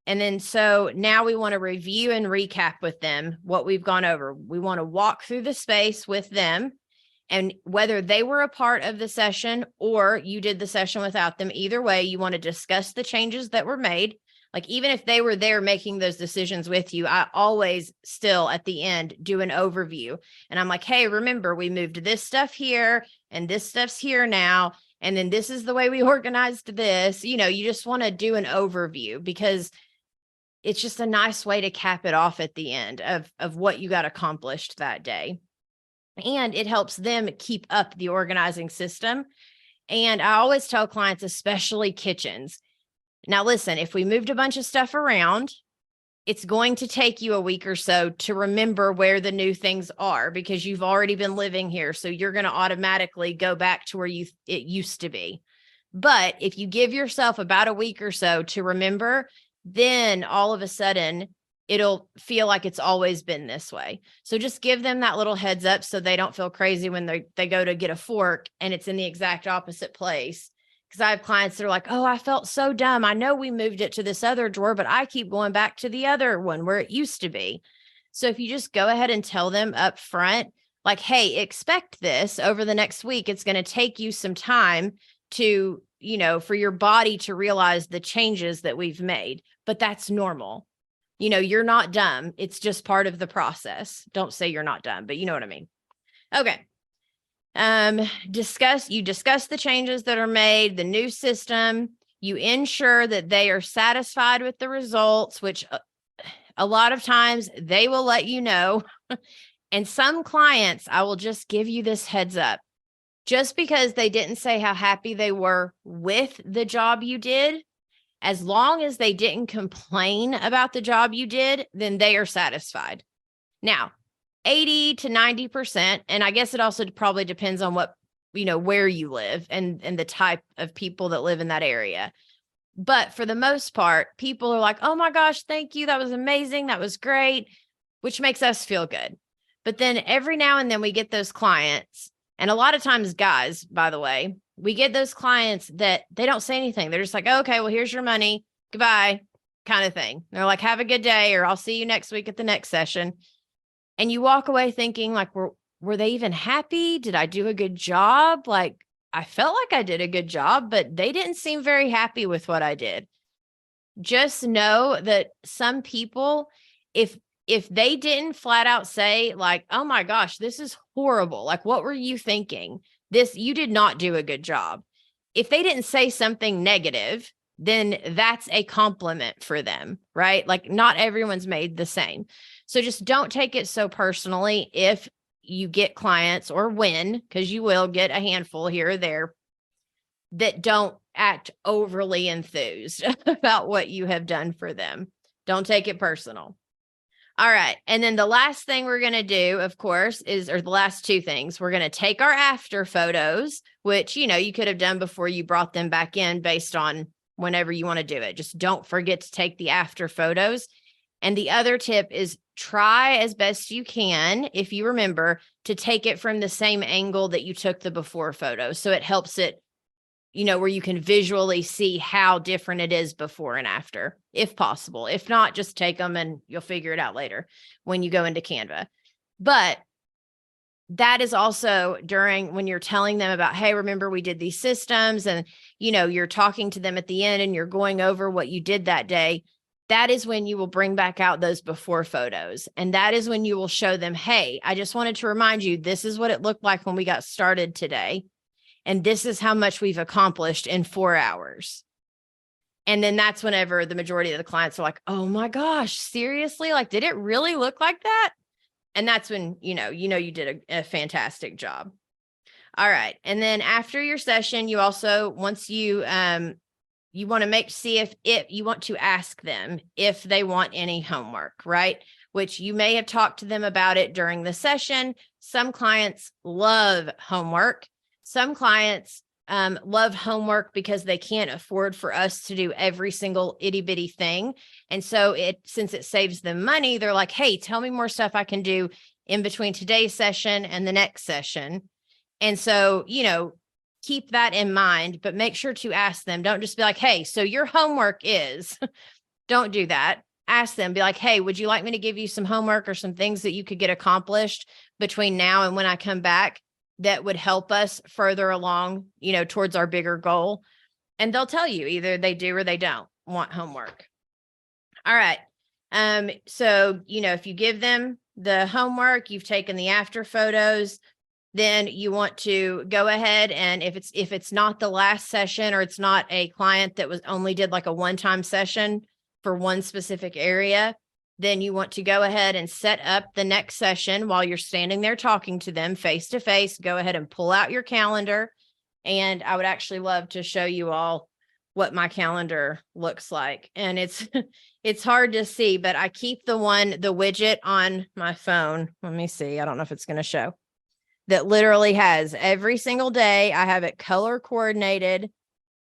then so now we want to review and recap with them what we've gone over. We want to walk through the space with them. And whether they were a part of the session or you did the session without them, either way, you want to discuss the changes that were made. Like, even if they were there making those decisions with you, I always still at the end do an overview. And I'm like, hey, remember, we moved this stuff here and this stuff's here now. And then this is the way we organized this. You just want to do an overview, because it's just a nice way to cap it off at the end of what you got accomplished that day. And it helps them keep up the organizing system. And I always tell clients, especially kitchens, now listen, if we moved a bunch of stuff around, it's going to take you a week or so to remember where the new things are, because you've already been living here. So you're going to automatically go back to where it used to be. But if you give yourself about a week or so to remember, then all of a sudden it'll feel like it's always been this way. So just give them that little heads up so they don't feel crazy when they go to get a fork and it's in the exact opposite place. Because I have clients that are like, oh, I felt so dumb. I know we moved it to this other drawer, but I keep going back to the other one where it used to be. So if you just go ahead and tell them up front, like, hey, expect this over the next week. It's going to take you some time to, for your body to realize the changes that we've made, but that's normal. You're not dumb. It's just part of the process. Don't say you're not dumb, but you know what I mean. Okay. Discuss the changes that are made, the new system. You ensure that they are satisfied with the results, which a lot of times they will let you know. And some clients, I will just give you this heads up. Just because they didn't say how happy they were with the job you did, as long as they didn't complain about the job you did, then they are satisfied. Now, 80 to 90%, and I guess it also probably depends on what, where you live and the type of people that live in that area. But for the most part, people are like, oh my gosh, thank you. That was amazing. That was great, which makes us feel good. But then every now and then we get those clients, and a lot of times guys, by the way, we get those clients that they don't say anything. They're just like, oh, okay, well, here's your money. Goodbye, kind of thing. They're like, have a good day, or I'll see you next week at the next session. And you walk away thinking like, were they even happy? Did I do a good job? Like, I felt like I did a good job, but they didn't seem very happy with what I did. Just know that some people, if they didn't flat out say like, oh my gosh, this is horrible. Like, what were you thinking? You did not do a good job. If they didn't say something negative, then that's a compliment for them, right? Like not everyone's made the same. So just don't take it so personally if you get clients or when, because you will get a handful here or there that don't act overly enthused about what you have done for them. Don't take it personal. All right. And then the last thing we're going to do, of course, or the last two things, we're going to take our after photos, which, you could have done before you brought them back in based on whenever you want to do it. Just don't forget to take the after photos. And the other tip is try as best you can, if you remember, to take it from the same angle that you took the before photo. So it helps it, where you can visually see how different it is before and after, if possible. If not, just take them and you'll figure it out later when you go into Canva. But that is also when you're telling them about, hey, remember we did these systems, and, you're talking to them at the end and you're going over what you did that day. That is when you will bring back out those before photos. And that is when you will show them, hey, I just wanted to remind you, this is what it looked like when we got started today. And this is how much we've accomplished in 4 hours. And then that's whenever the majority of the clients are like, oh my gosh, seriously? Like, did it really look like that? And that's when, you did a fantastic job. All right. And then after your session, you also, once you want to see if you want to ask them if they want any homework, right? Which you may have talked to them about it during the session. Some clients love homework. Some clients love homework because they can't afford for us to do every single itty bitty thing. And so since it saves them money, they're like, hey, tell me more stuff I can do in between today's session and the next session. And so, keep that in mind, but make sure to ask them. Don't just be like, hey, so your homework is, don't do that. Ask them, be like, hey, would you like me to give you some homework or some things that you could get accomplished between now and when I come back that would help us further along, towards our bigger goal? And they'll tell you either they do or they don't want homework. All right. So, if you give them the homework, you've taken the after photos, then you want to go ahead, and if it's not the last session, or it's not a client that did like a one-time session for one specific area, then you want to go ahead and set up the next session while you're standing there talking to them face to face. Go ahead and pull out your calendar. And I would actually love to show you all what my calendar looks like. And it's hard to see, but I keep the widget on my phone. Let me see. I don't know if it's going to show. That literally has every single day. I have it color coordinated.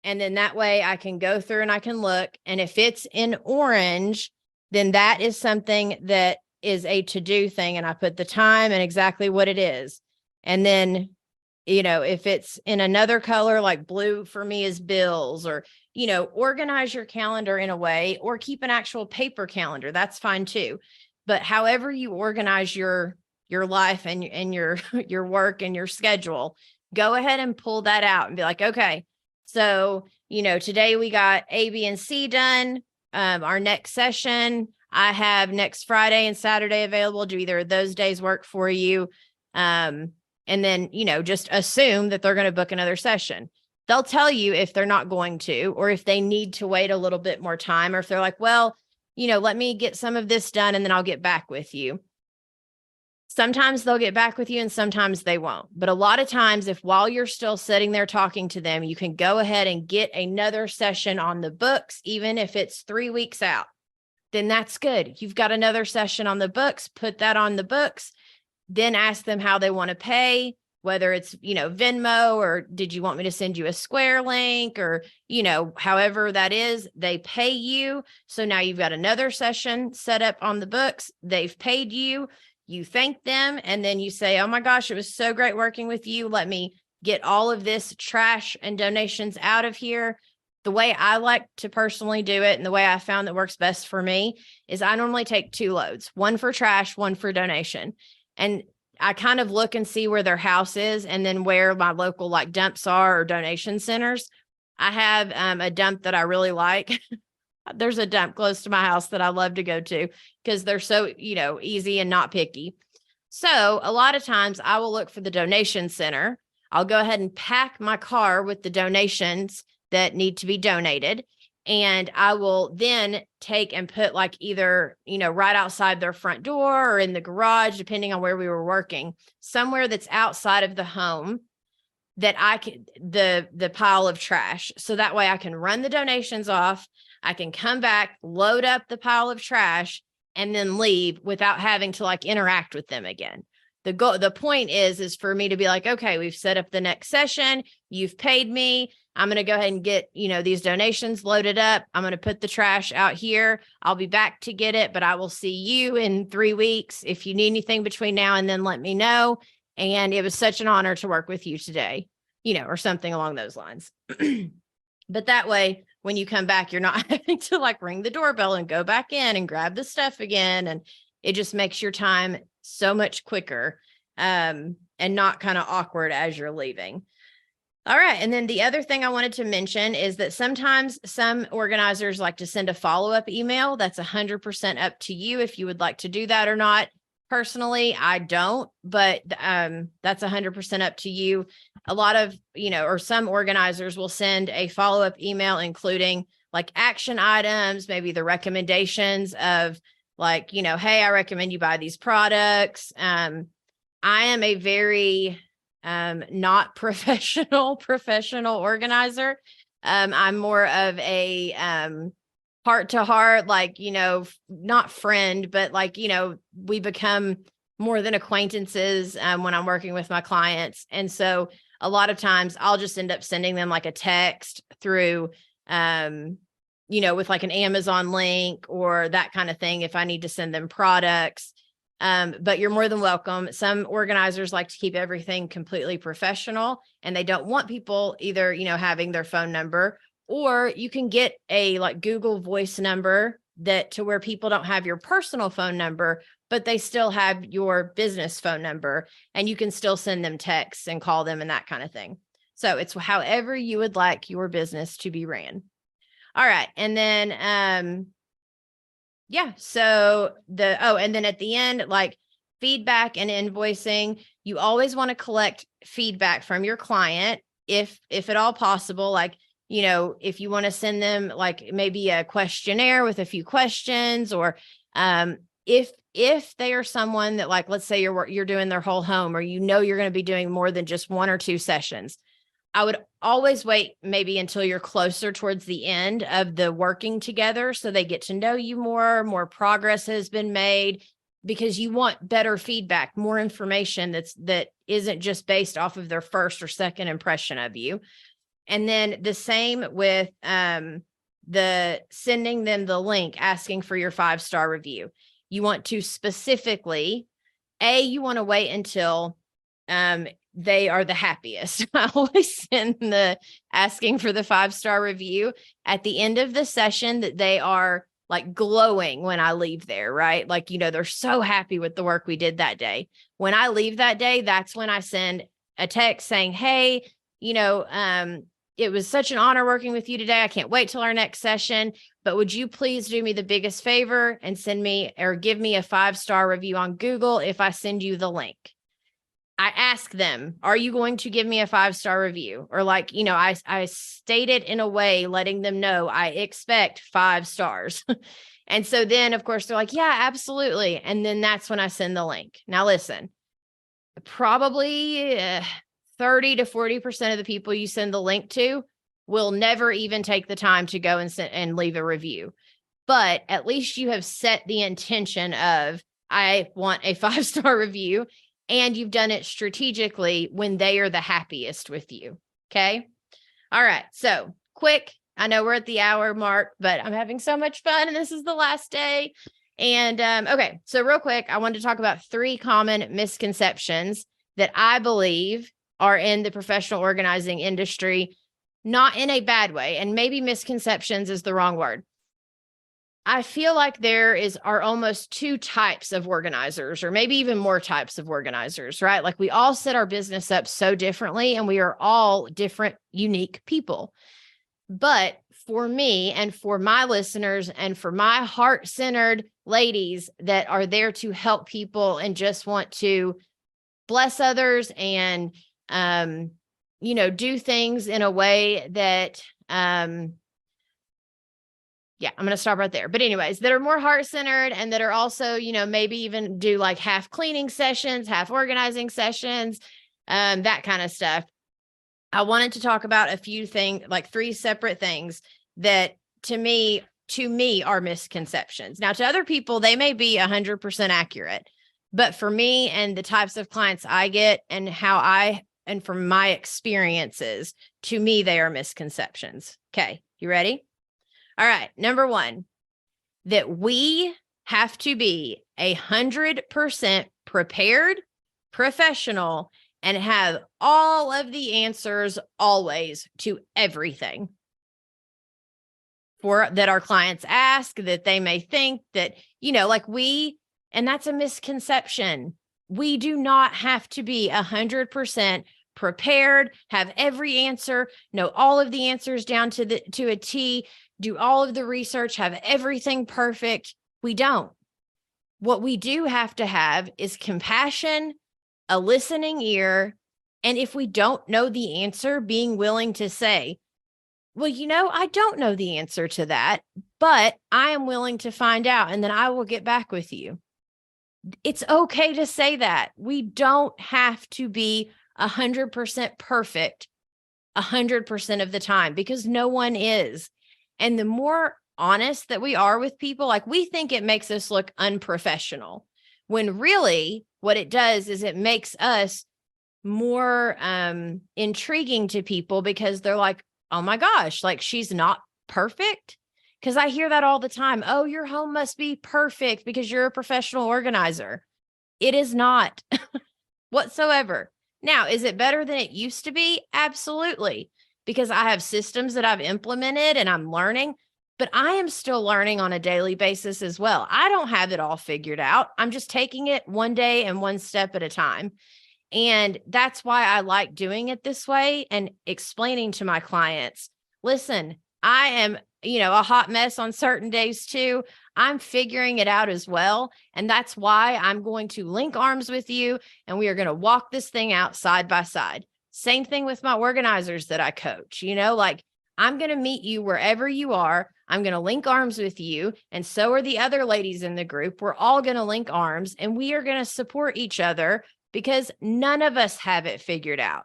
And then that way I can go through and I can look. And if it's in orange, then that is something that is a to-do thing. And I put the time and exactly what it is. And then, if it's in another color, like blue for me is bills, or, organize your calendar in a way, or keep an actual paper calendar. That's fine too. But however you organize your life and your work and your schedule, go ahead and pull that out and be like, okay, so, today we got A, B, and C done. Our next session, I have next Friday and Saturday available. Do either of those days work for you? And then, just assume that they're going to book another session. They'll tell you if they're not going to, or if they need to wait a little bit more time, or if they're like, well, let me get some of this done and then I'll get back with you. Sometimes they'll get back with you and sometimes they won't. But a lot of times, if while you're still sitting there talking to them, you can go ahead and get another session on the books, even if it's 3 weeks out, then that's good. You've got another session on the books, put that on the books, then ask them how they want to pay, whether it's, Venmo, or did you want me to send you a Square link, or, however that is, they pay you. So now you've got another session set up on the books. They've paid you. You thank them, and then you say, oh my gosh, it was so great working with you. Let me get all of this trash and donations out of here. The way I like to personally do it, and the way I found that works best for me, is I normally take 2 loads, one for trash, one for donation. And I kind of look and see where their house is, and then where my local dumps are, or donation centers. I have a dump that I really like. There's a dump close to my house that I love to go to because they're so, easy and not picky. So a lot of times I will look for the donation center. I'll go ahead and pack my car with the donations that need to be donated. And I will then take and put like either, right outside their front door or in the garage, depending on where we were working, somewhere that's outside of the home, that I could the pile of trash. So that way I can run the donations off. I can come back, load up the pile of trash, and then leave without having to like interact with them again. The point is for me to be like, okay, we've set up the next session. You've paid me. I'm going to go ahead and get, these donations loaded up. I'm going to put the trash out here. I'll be back to get it, but I will see you in 3 weeks. If you need anything between now and then, let me know. And it was such an honor to work with you today, or something along those lines. But that way, when you come back, you're not having to like ring the doorbell and go back in and grab the stuff again. And it just makes your time so much quicker, and not kind of awkward as you're leaving. All right. And then the other thing I wanted to mention is that sometimes some organizers like to send a follow-up email. That's 100% up to you if you would like to do that or not. Personally, I don't, but that's 100% up to you. A lot of, or some organizers will send a follow-up email, including like action items, maybe the recommendations of like, hey, I recommend you buy these products. I am a very not professional organizer. I'm more of a heart to heart, like, not friend, but like, we become more than acquaintances when I'm working with my clients. And so a lot of times I'll just end up sending them like a text through, with like an Amazon link or that kind of thing if I need to send them products. But you're more than welcome. Some organizers like to keep everything completely professional, and they don't want people either, having their phone number, or you can get a like Google Voice number that to where people don't have your personal phone number, but they still have your business phone number, and you can still send them texts and call them and that kind of thing. So it's however you would like your business to be ran. All right. And then, so and then at the end, like feedback and invoicing, you always want to collect feedback from your client if at all possible. Like, if you want to send them like maybe a questionnaire with a few questions, or if they are someone that, like, let's say you're doing their whole home, or you're going to be doing more than just 1 or 2 sessions, I would always wait maybe until you're closer towards the end of the working together, so they get to know you more progress has been made, because you want better feedback, more information that isn't just based off of their first or second impression of you. And then the same with the sending them the link, asking for your 5-star review. You want to specifically, you want to wait until they are the happiest. I always send the asking for the 5-star review at the end of the session, that they are like glowing when I leave there, right? Like, they're so happy with the work we did that day. When I leave that day, that's when I send a text saying, hey, it was such an honor working with you today. I can't wait till our next session, but would you please do me the biggest favor and send me or give me a 5-star review on Google if I send you the link? I ask them, are you going to give me a 5-star review? Or like, I state it in a way letting them know I expect 5 stars. And so then of course they're like, yeah, absolutely. And then that's when I send the link. Now listen, probably 30 to 40% of the people you send the link to will never even take the time to go and leave a review. But at least you have set the intention of, I want a 5-star review. And you've done it strategically when they are the happiest with you. Okay. All right. So quick, I know we're at the hour mark, but I'm having so much fun and this is the last day. And okay. So real quick, I wanted to talk about 3 common misconceptions that I believe are in the professional organizing industry, not in a bad way. And maybe misconceptions is the wrong word. I feel like there are almost 2 types of organizers, or maybe even more types of organizers, right? Like we all set our business up so differently, and we are all different, unique people. But for me and for my listeners and for my heart-centered ladies that are there to help people and just want to bless others and, do things in a way that, Yeah, I'm going to stop right there. But anyways, that are more heart-centered and that are also, maybe even do like half cleaning sessions, half organizing sessions, that kind of stuff. I wanted to talk about a few things, like 3 separate things that to me are misconceptions. Now, to other people, they may be 100% accurate, but for me and the types of clients I get and and from my experiences, to me, they are misconceptions. Okay. You ready? All right. Number 1, that we have to be 100% prepared, professional, and have all of the answers always to everything that our clients ask, that they may think that, and that's a misconception. We do not have to be 100% prepared, have every answer, know all of the answers down to a T, do all of the research, have everything perfect. We don't. What we do have to have is compassion, a listening ear, and if we don't know the answer, being willing to say, well, I don't know the answer to that, but I am willing to find out, and then I will get back with you. It's okay to say that. We don't have to be 100% perfect 100% of the time, because no one is. And the more honest that we are with people, like, we think it makes us look unprofessional, when really what it does is it makes us more intriguing to people, because they're like, oh my gosh, like, she's not perfect. Because I hear that all the time. Oh, your home must be perfect because you're a professional organizer. It is not whatsoever. Now, is it better than it used to be? Absolutely. Because I have systems that I've implemented and I'm learning, but I am still learning on a daily basis as well. I don't have it all figured out. I'm just taking it one day and one step at a time. And that's why I like doing it this way and explaining to my clients, listen, I am, a hot mess on certain days too. I'm figuring it out as well. And that's why I'm going to link arms with you, and we are going to walk this thing out side by side. Same thing with my organizers that I coach, I'm going to meet you wherever you are. I'm going to link arms with you. And so are the other ladies in the group. We're all going to link arms, and we are going to support each other, because none of us have it figured out.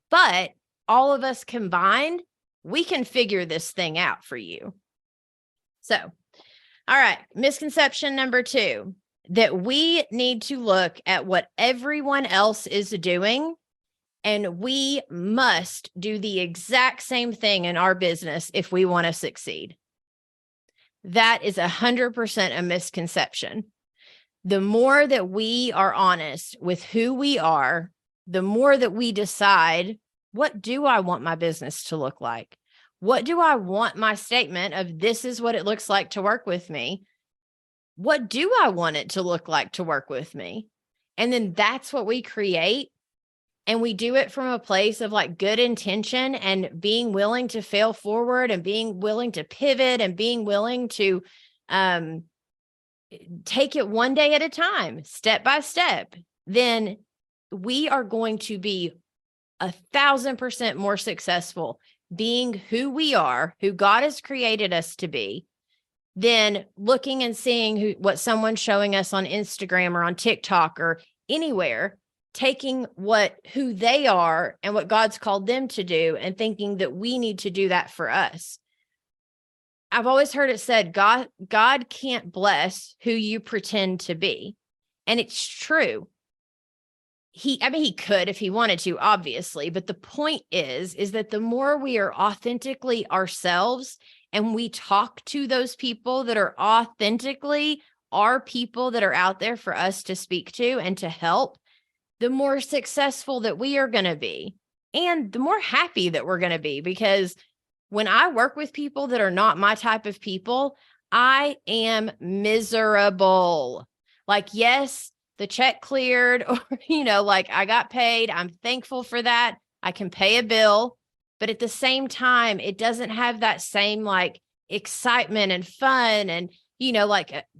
But all of us combined, we can figure this thing out for you. So, all right, misconception number 2, that we need to look at what everyone else is doing, and we must do the exact same thing in our business if we want to succeed. That is 100% a misconception. The more that we are honest with who we are, the more that we decide, what do I want my business to look like? What do I want my statement of this is what it looks like to work with me? What do I want it to look like to work with me? And then that's what we create. And we do it from a place of like good intention and being willing to fail forward and being willing to pivot and being willing to take it one day at a time, step by step. Then we are going to be 1,000% more successful being who we are, who God has created us to be, than looking and seeing what someone's showing us on Instagram or on TikTok or anywhere, taking who they are and what God's called them to do and thinking that we need to do that for us. I've always heard it said, God can't bless who you pretend to be. And it's true. He could if he wanted to, obviously, but the point is that the more we are authentically ourselves and we talk to those people that are authentically our people that are out there for us to speak to and to help, the more successful that we are going to be, and the more happy that we're going to be. Because when I work with people that are not my type of people, I am miserable. Like, yes, the check cleared, or, I got paid. I'm thankful for that. I can pay a bill. But at the same time, it doesn't have that same excitement and fun and,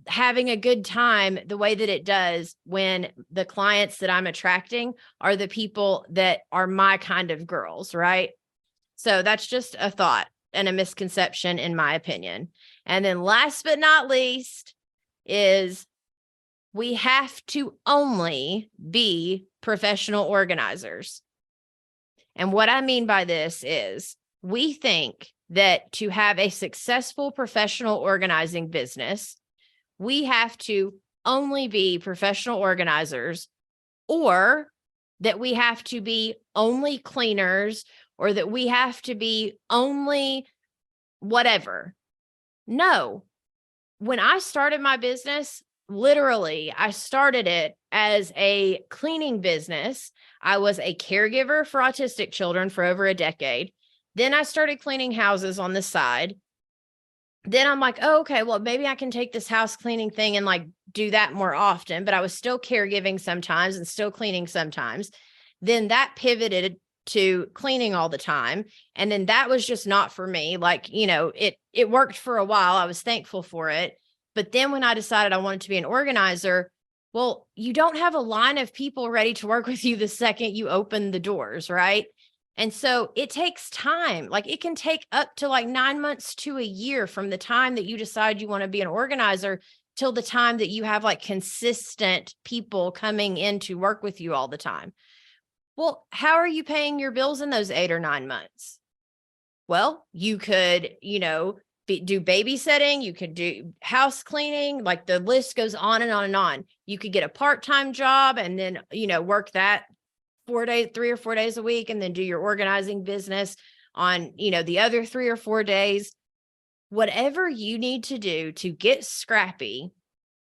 having a good time the way that it does when the clients that I'm attracting are the people that are my kind of girls, right? So that's just a thought and a misconception, in my opinion. And then last but not least is we have to only be professional organizers. And what I mean by this is we think that to have a successful professional organizing business, we have to only be professional organizers, or that we have to be only cleaners, or that we have to be only whatever. No. When I started my business, literally, I started it as a cleaning business. I was a caregiver for autistic children for over a decade. Then I started cleaning houses on the side. Then I'm like, oh, okay, well, maybe I can take this house cleaning thing and like do that more often, but I was still caregiving sometimes and still cleaning sometimes. Then that pivoted to cleaning all the time. And then that was just not for me. Like, it worked for a while. I was thankful for it. But then when I decided I wanted to be an organizer, well, you don't have a line of people ready to work with you the second you open the doors, right? And so it takes time. Like it can take up to like 9 months to a year from the time that you decide you want to be an organizer till the time that you have like consistent people coming in to work with you all the time. Well, how are you paying your bills in those 8 or 9 months? Well, you could, do babysitting, you could do house cleaning, like the list goes on and on and on. You could get a part-time job and then, work that 3 or 4 days a week, and then do your organizing business on, the other 3 or 4 days. Whatever you need to do to get scrappy,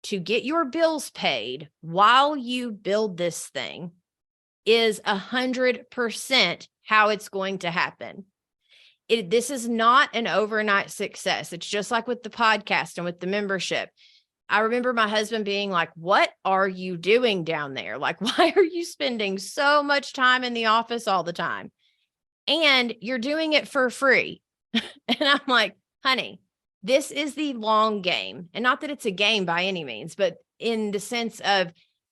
to get your bills paid while you build this thing is 100% how it's going to happen. This is not an overnight success. It's just like with the podcast and with the membership. I remember my husband being like, what are you doing down there? Like, why are you spending so much time in the office all the time? And you're doing it for free. And I'm like, honey, this is the long game. And not that it's a game by any means, but in the sense of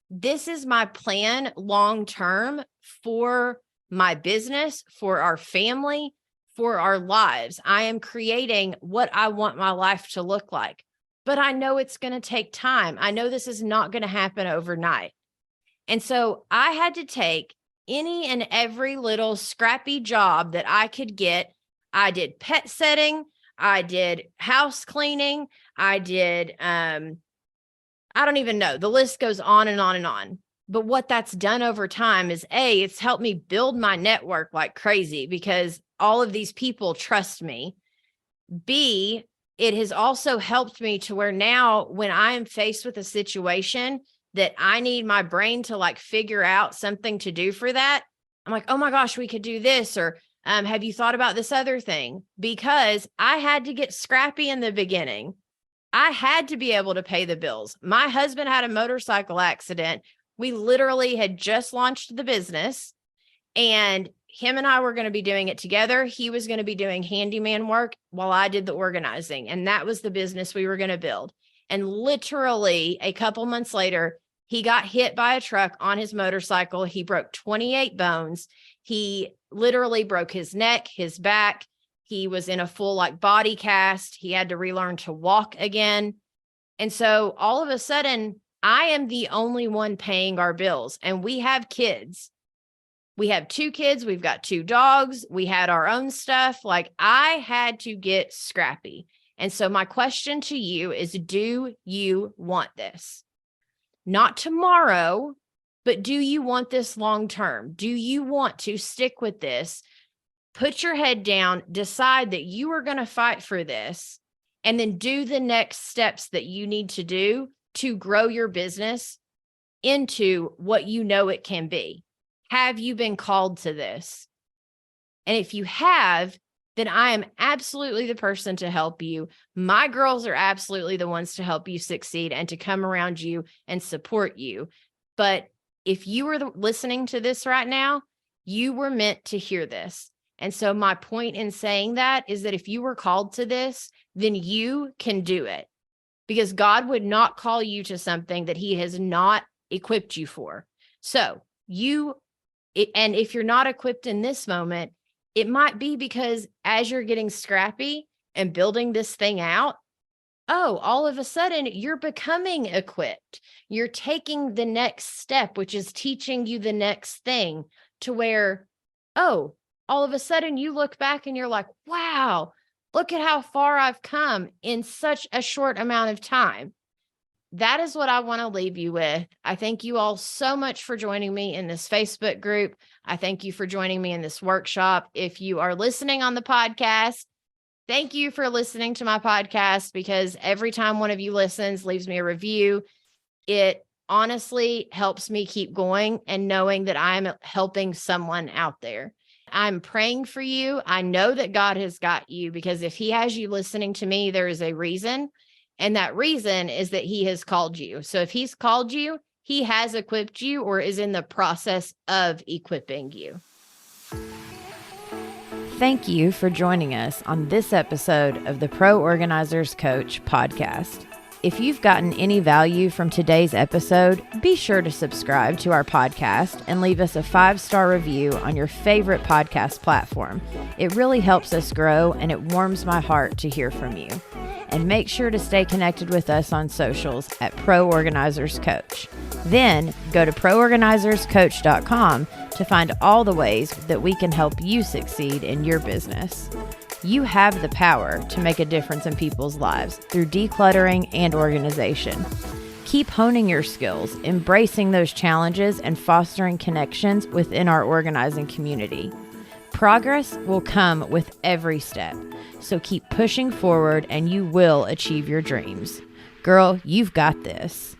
this is my plan long term for my business, for our family, for our lives. I am creating what I want my life to look like. But I know it's going to take time. I know this is not going to happen overnight. And so I had to take any and every little scrappy job that I could get. I did pet setting. I did house cleaning. I did, I don't even know. The list goes on and on and on. But what that's done over time is it's helped me build my network like crazy because all of these people trust me. B, it has also helped me to where now when I am faced with a situation that I need my brain to like figure out something to do for that, I'm like, oh my gosh, we could do this. Or have you thought about this other thing? Because I had to get scrappy in the beginning. I had to be able to pay the bills. My husband had a motorcycle accident. We literally had just launched the business and him and I were going to be doing it together. He was going to be doing handyman work while I did the organizing. And that was the business we were going to build. And literally a couple months later, he got hit by a truck on his motorcycle. He broke 28 bones. He literally broke his neck, his back. He was in a full like body cast. He had to relearn to walk again. And so all of a sudden, I am the only one paying our bills, and we have kids. We have 2 kids. We've got 2 dogs. We had our own stuff. Like I had to get scrappy. And so my question to you is, do you want this? Not tomorrow, but do you want this long term? Do you want to stick with this? Put your head down, decide that you are going to fight for this, and then do the next steps that you need to do to grow your business into what you know it can be. Have you been called to this? And if you have, then I am absolutely the person to help you. My girls are absolutely the ones to help you succeed and to come around you and support you. But if you were listening to this right now, you were meant to hear this. And so my point in saying that is that if you were called to this, then you can do it, because God would not call you to something that he has not equipped you for. So and if you're not equipped in this moment, it might be because as you're getting scrappy and building this thing out, oh, all of a sudden you're becoming equipped. You're taking the next step, which is teaching you the next thing to where, oh, all of a sudden you look back and you're like, wow, look at how far I've come in such a short amount of time. That is what I want to leave you with. I thank you all so much for joining me in this Facebook group. I thank you for joining me in this workshop. If you are listening on the podcast, thank you for listening to my podcast, because every time one of you listens, leaves me a review, it honestly helps me keep going and knowing that I'm helping someone out there. I'm praying for you. I know that God has got you, because if he has you listening to me, there is a reason. And that reason is that he has called you. So if he's called you, he has equipped you or is in the process of equipping you. Thank you for joining us on this episode of the Pro Organizers Coach podcast. If you've gotten any value from today's episode, be sure to subscribe to our podcast and leave us a 5-star review on your favorite podcast platform. It really helps us grow, and it warms my heart to hear from you. And make sure to stay connected with us on socials at Pro Organizers Coach. Then go to proorganizerscoach.com to find all the ways that we can help you succeed in your business. You have the power to make a difference in people's lives through decluttering and organization. Keep honing your skills, embracing those challenges, and fostering connections within our organizing community. Progress will come with every step, so keep pushing forward and you will achieve your dreams. Girl, you've got this.